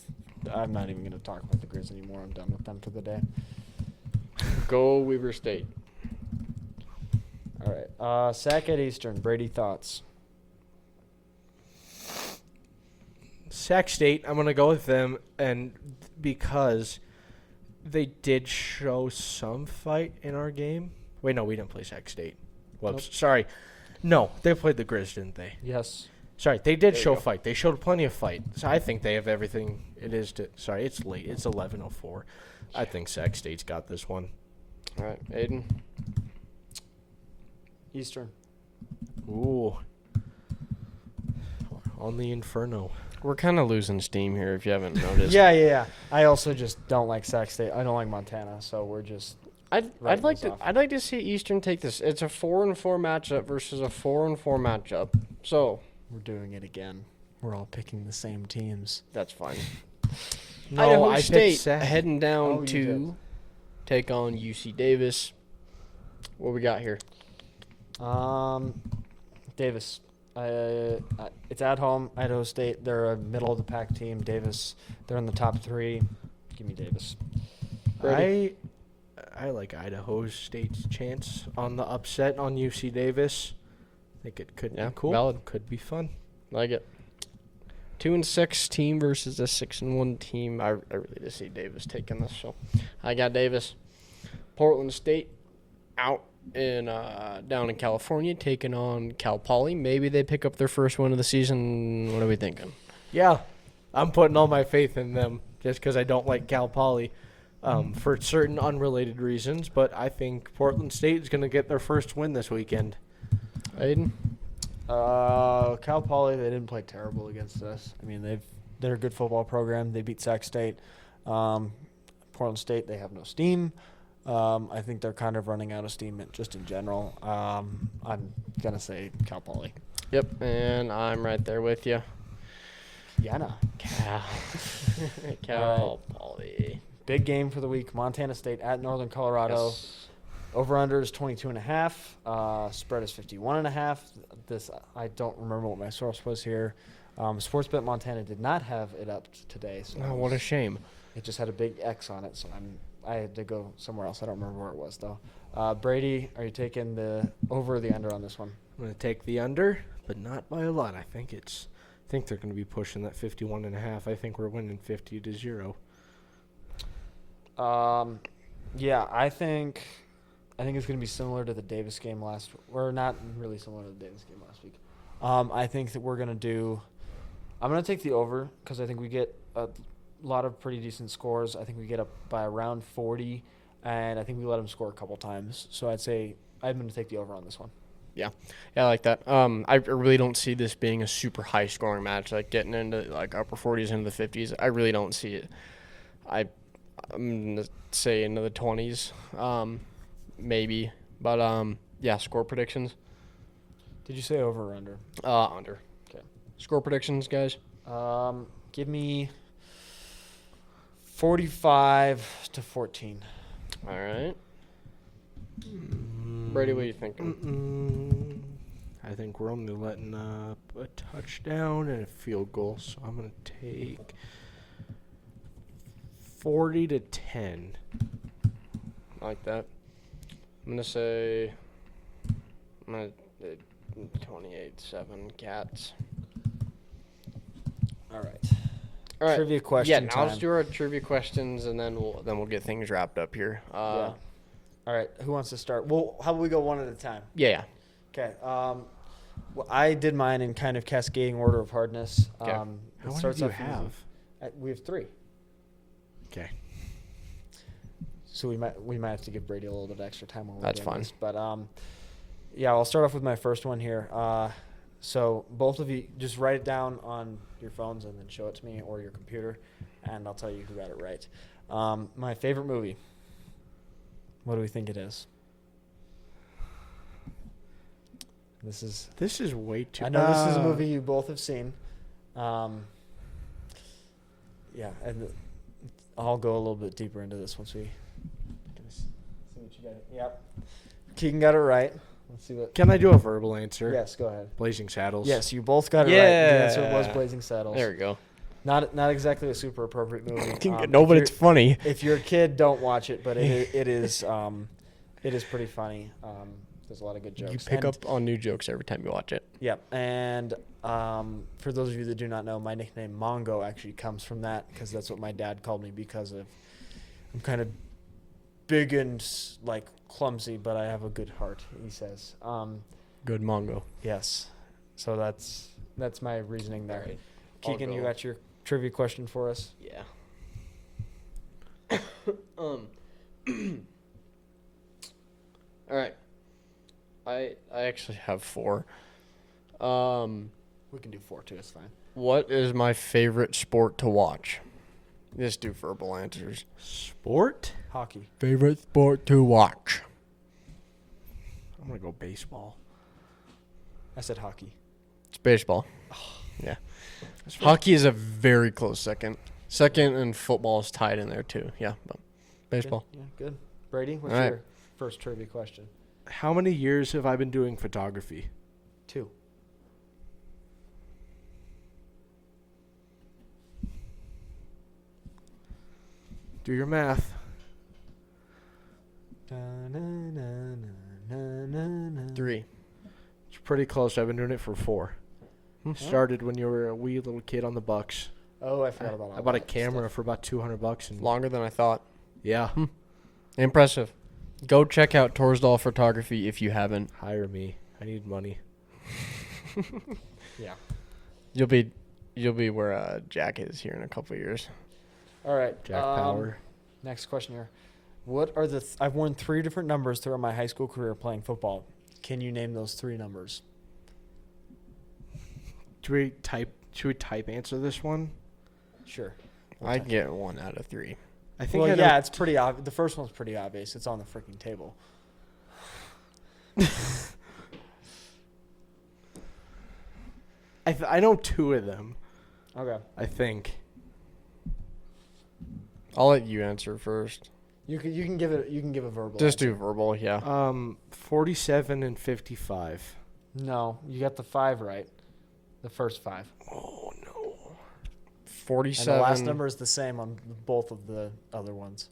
I'm not even going to talk about the Grizz anymore. I'm done with them for the day. Go Weber State. All right. Sac at Eastern. Brady, thoughts? Sac State, I'm going to go with them, and because they did show some fight in our game. Wait, no, we didn't play Sac State. Whoops. Nope. Sorry. No, they played the Grizz, didn't they? Yes. Sorry, they did show fight. They showed plenty of fight. So I think they have everything it is to. Sorry, it's late. It's 11:04. I think Sac State's got this one. All right, Aiden. Eastern. Ooh. On the Inferno. We're kind of losing steam here if you haven't noticed. Yeah. I also just don't like Sac State. I don't like Montana, so we're just. I'd like to see Eastern take this. It's a 4-4 matchup versus a 4-4 matchup. So we're doing it again. We're all picking the same teams. That's fine. No, Idaho State heading down to take on UC Davis. What we got here? Davis. It's at home. Idaho State. They're a middle of the pack team. Davis. They're in the top 3. Give me Davis. Brady. I like Idaho State's chance on the upset on UC Davis. I think it could be cool. Valid. Could be fun. Like it. 2-6 team versus a 6-1 team. I really just see Davis taking this. So I got Davis. Portland State out in down in California taking on Cal Poly. Maybe they pick up their first win of the season. What are we thinking? Yeah, I'm putting all my faith in them just because I don't like Cal Poly for certain unrelated reasons. But I think Portland State is going to get their first win this weekend. Aiden? Cal Poly, they didn't play terrible against us. I mean, they're a good football program. They beat Sac State. Portland State, they have no steam. I think they're kind of running out of steam just in general. I'm going to say Cal Poly. Yep, and I'm right there with you. Yeah, Cal Poly. Big game for the week. Montana State at Northern Colorado. Yes. Over-under is 22.5. Spread is 51.5. This, I don't remember what my source was here. Sportsbet Montana did not have it up today. So Oh, what a shame. It just had a big X on it, so I had to go somewhere else. I don't remember where it was, though. Brady, are you taking the over or the under on this one? I'm going to take the under, but not by a lot. I think they're going to be pushing that 51.5. I think we're winning 50-0. Yeah, I think it's going to be similar to the Davis game or not really similar to the Davis game last week. I think that I'm going to take the over because I think we get a lot of pretty decent scores. I think we get up by around 40, and I think we let them score a couple times. So I'd say I'm going to take the over on this one. Yeah, I like that. I really don't see this being a super high scoring match, like getting into like upper 40s into the 50s. I really don't see it. I'm going to say into the 20s, maybe. But, yeah, score predictions. Did you say over or under? Under. Okay. Score predictions, guys. Give me 45-14. All right. Brady, what are you thinking? I think we're only letting up a touchdown and a field goal, so I'm going to take 40-10. I like that. I'm going to say 28-7 Cats. All right. All right. Trivia question Yeah, now time. let's do our trivia questions, and then we'll get things wrapped up here. Yeah. All right. Who wants to start? Well, how about we go one at a time? Yeah. Okay. Well, I did mine in kind of cascading order of hardness. Okay. How many do you have? We have 3. Okay. So we might have to give Brady a little bit of extra time while we're That's doing fine. this. But yeah, I'll start off with my first one here. So both of you just write it down on your phones and then show it to me or your computer, and I'll tell you who got it right. My favorite movie. What do we think it is? This is way too. I know this is a movie you both have seen. Yeah, and I'll go a little bit deeper into this once we see what you got. Yep. Keegan got it right. Let's see what. Can I do a verbal answer? Yes, go ahead. Blazing Saddles. Yes, you both got it right. Yeah. The answer was Blazing Saddles. There we go. Not exactly a super appropriate movie. No, but it's funny. If you're a kid, don't watch it. But it is pretty funny. There's a lot of good jokes. You pick up on new jokes every time you watch it. Yep. And for those of you that do not know, my nickname Mongo actually comes from that because that's what my dad called me because I'm kind of big and like clumsy, but I have a good heart, he says. Good Mongo. Yes. So that's my reasoning there. Right. Keegan, you got your trivia question for us? Yeah. All right. I actually have 4. We can do 4 too. It's fine. What is my favorite sport to watch? Just do verbal answers. Sport? Hockey. Favorite sport to watch? I'm going to go baseball. I said hockey. It's baseball. Yeah. Hockey is a very close second. Second, and football is tied in there too. Yeah, but baseball. Good. Yeah, good. Brady, what's All right. your first trivia question? How many years have I been doing photography? 2. Do your math. 3. It's pretty close. I've been doing it for 4. Started when you were a wee little kid on the Bucks. Oh, I forgot about all I bought a that camera stuff. for about $200 and Longer than I thought. yeah, Impressive. Go check out Torsdahl Photography if you haven't. hire me. I need money. Yeah. You'll be where Jack is here in a couple of years. All right. Jack Power. Next question here. What are the? I've worn 3 different numbers throughout my high school career playing football. Can you name those 3 numbers? Should we type answer this one? Sure. I get 1 out of 3. I think. Well, yeah, it's pretty obvious. The first one's pretty obvious. It's on the freaking table. I know 2 of them. Okay. I think. I'll let you answer first. You can give a verbal. Just answer. do verbal, yeah. 47 and 55. No, you got the 5 right. The first 5. Oh no. 47. And the last number is the same on both of the other ones.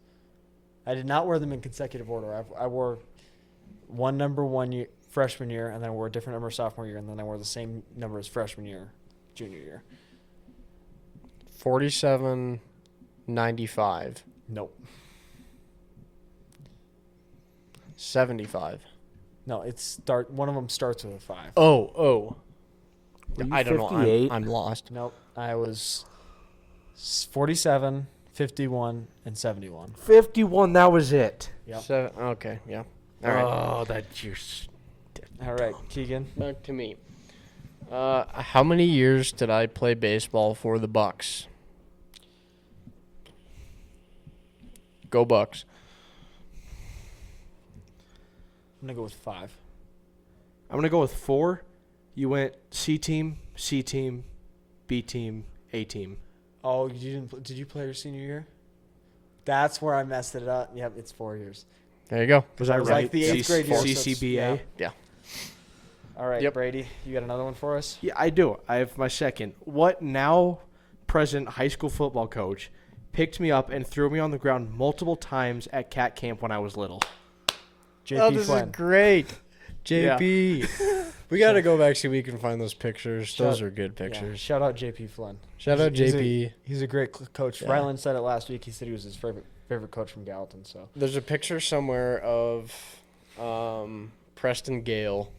I did not wear them in consecutive order. I wore one number freshman year, and then I wore a different number sophomore year, and then I wore the same number as freshman year, junior year. 47, 95, Nope. 75. No, one of them starts with a 5. Oh. Were you I don't know. 58? I'm lost. Nope. I was 47, 51, and 71. 51. That was it. Yep. Okay, yeah. All right. Oh, that's your. All right, Keegan. Back to me. How many years did I play baseball for the Bucks? Go Bucks. I'm going to go with 5. I'm gonna go with 4. You went C team, B team, A team. Oh, did you play your senior year? That's where I messed it up. Yep, it's 4 years. There you go. Was I was right? like the 8th grade year. so it's- CCBA. Yeah. All right, Yep. Brady, you got another one for us? Yeah, I do. I have my second. What now present high school football coach picked me up and threw me on the ground multiple times at cat camp when I was little? JP this Flynn. is great. JP. We got to go back so we can find those pictures. Those are good Yeah, pictures. shout out JP Flynn. Shout out JP. He's a great coach. Yeah. Ryland said it last week. He said he was his favorite coach from Gallatin. So There's a picture somewhere of Preston Gale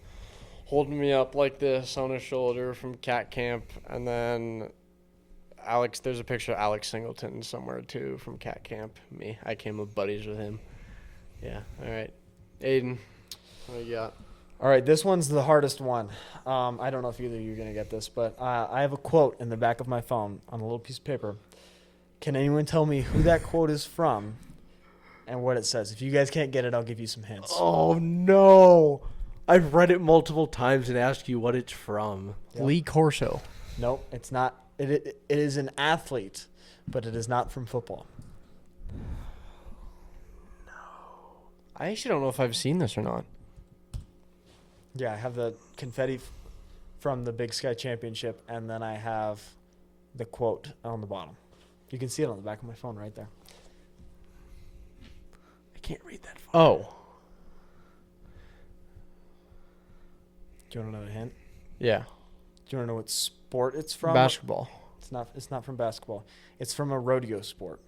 holding me up like this on his shoulder from cat camp, and then there's a picture of Alex Singleton somewhere too from cat camp. I came up buddies with him. Yeah. All right, Aiden, what you got? all right, this one's the hardest one. I don't know if either of you are gonna get this, but I have a quote in the back of my phone on a little piece of paper. Can anyone tell me who that quote is from and what it says? If you guys can't get it, I'll give you some hints. Oh no! I've read it multiple times and asked you what it's from. Yep. Lee Corso. Nope, it's not. It is an athlete, but it is not from football. I actually don't know if I've seen this or not. Yeah, I have the confetti from the Big Sky Championship, and then I have the quote on the bottom. You can see it on the back of my phone right there. I can't read that. Oh. Do you want another hint? Yeah. Do you want to know what sport it's from? Basketball. It's not from basketball. It's from a rodeo sport.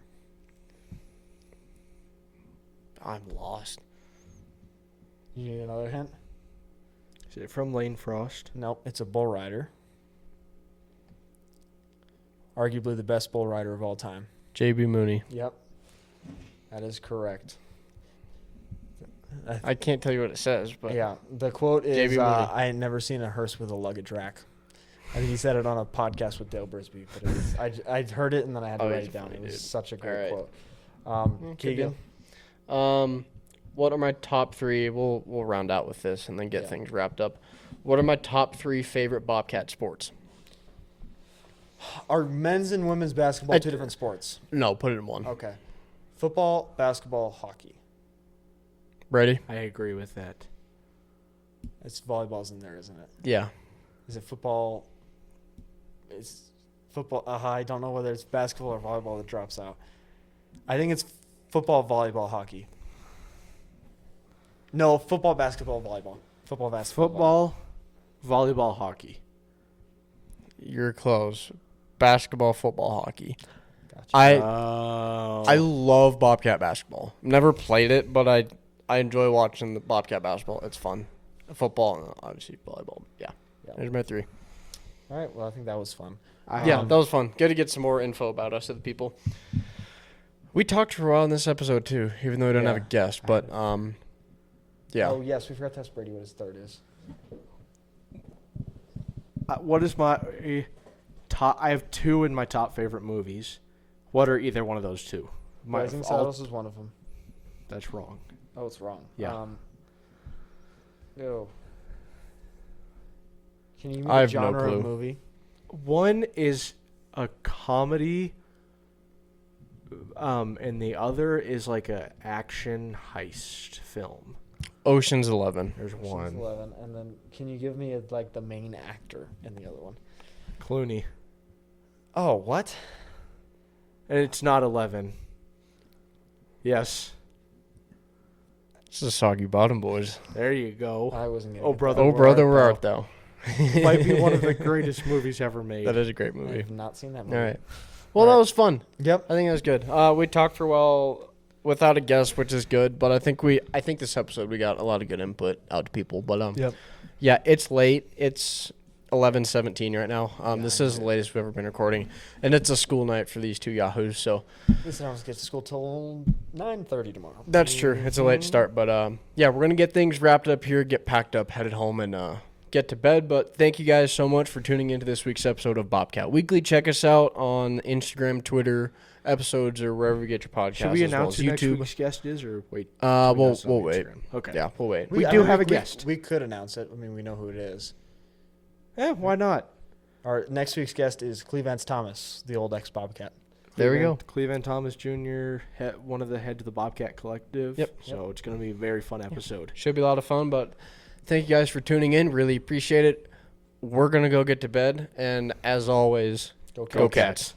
I'm lost. You need another hint? Is it from Lane Frost? Nope, it's a bull rider. Arguably the best bull rider of all time. JB Mooney. Yep. That is correct. I can't tell you what it says, but Yeah, the quote is, J.B. Mooney. I ain't never seen a hearse with a luggage rack. I think he said it on a podcast with Dale Brisby, but it was, I heard it and then I had to write he's it down. funny, It was dude. such a great All right. quote. Good Keegan? deal. What are my top 3? We'll round out with this and then get Yeah. things wrapped up. What are my top 3 favorite Bobcat sports? Are men's and women's basketball two different sports? No, put it in one. Okay. Football, basketball, hockey. Brady? I agree with that. It's volleyball's in there, isn't it? Yeah. Is it football? It's football. I don't know whether it's basketball or volleyball that drops out. I think it's football, volleyball, hockey. No, football, basketball, volleyball. Football, basketball. Football, volleyball, hockey. you're close. Basketball, football, hockey. Gotcha. I love Bobcat basketball. Never played it, but I enjoy watching the Bobcat basketball. It's fun. Football and obviously volleyball. Yeah. There's my 3. All right. Well, I think that was fun. That was fun. Good to get some more info about us to the people. We talked for a while in this episode too, even though we don't have a guest. But yeah. Oh yes, we forgot to ask Brady what his third is. What is my top? I have 2 in my top favorite movies. What are either one of those 2? Rising Stars is one of them. That's wrong. Oh, it's wrong. Yeah. No. Can you give me I the have no genre clue. of movie? One is a comedy, and the other is like a action heist film. Ocean's 11. There's Ocean's one. 11, and then can you give me like the main actor in the other one? Clooney. Oh, what? And it's not 11. Yes. This is Soggy Bottom Boys. There you go. I wasn't getting Oh, it. brother. Oh, brother, where art thou? Might be one of the greatest movies ever made. That is a great I movie. have not seen that movie. All right. Well, that was fun. Yep. I think that was good. We talked for a while without a guest, which is good. But I think this episode we got a lot of good input out to people. But yeah, it's late. It's 11:17 right now. This is the latest we've ever been recording, and it's a school night for these 2 yahoos. So This hours get to school till 9:30 tomorrow. that's true. It's a late start, but yeah, we're gonna get things wrapped up here, get packed up, headed home, and get to bed. But thank you guys so much for tuning into this week's episode of Bobcat Weekly. Check us out on Instagram, Twitter, episodes, or wherever you get your podcasts. Should we as well announce as who next YouTube. week's guest is, or wait? We'll wait. Okay. Yeah, we'll wait. We do have a guest. We could announce it. I mean, we know who it is. Why not? Our next week's guest is Cleavance Thomas, the old ex-Bobcat. There we go. Cleveland Thomas Jr., one of the heads of the Bobcat Collective. Yep. So it's going to be a very fun episode. Should be a lot of fun, but thank you guys for tuning in. Really appreciate it. We're going to go get to bed, and as always, Go Cats.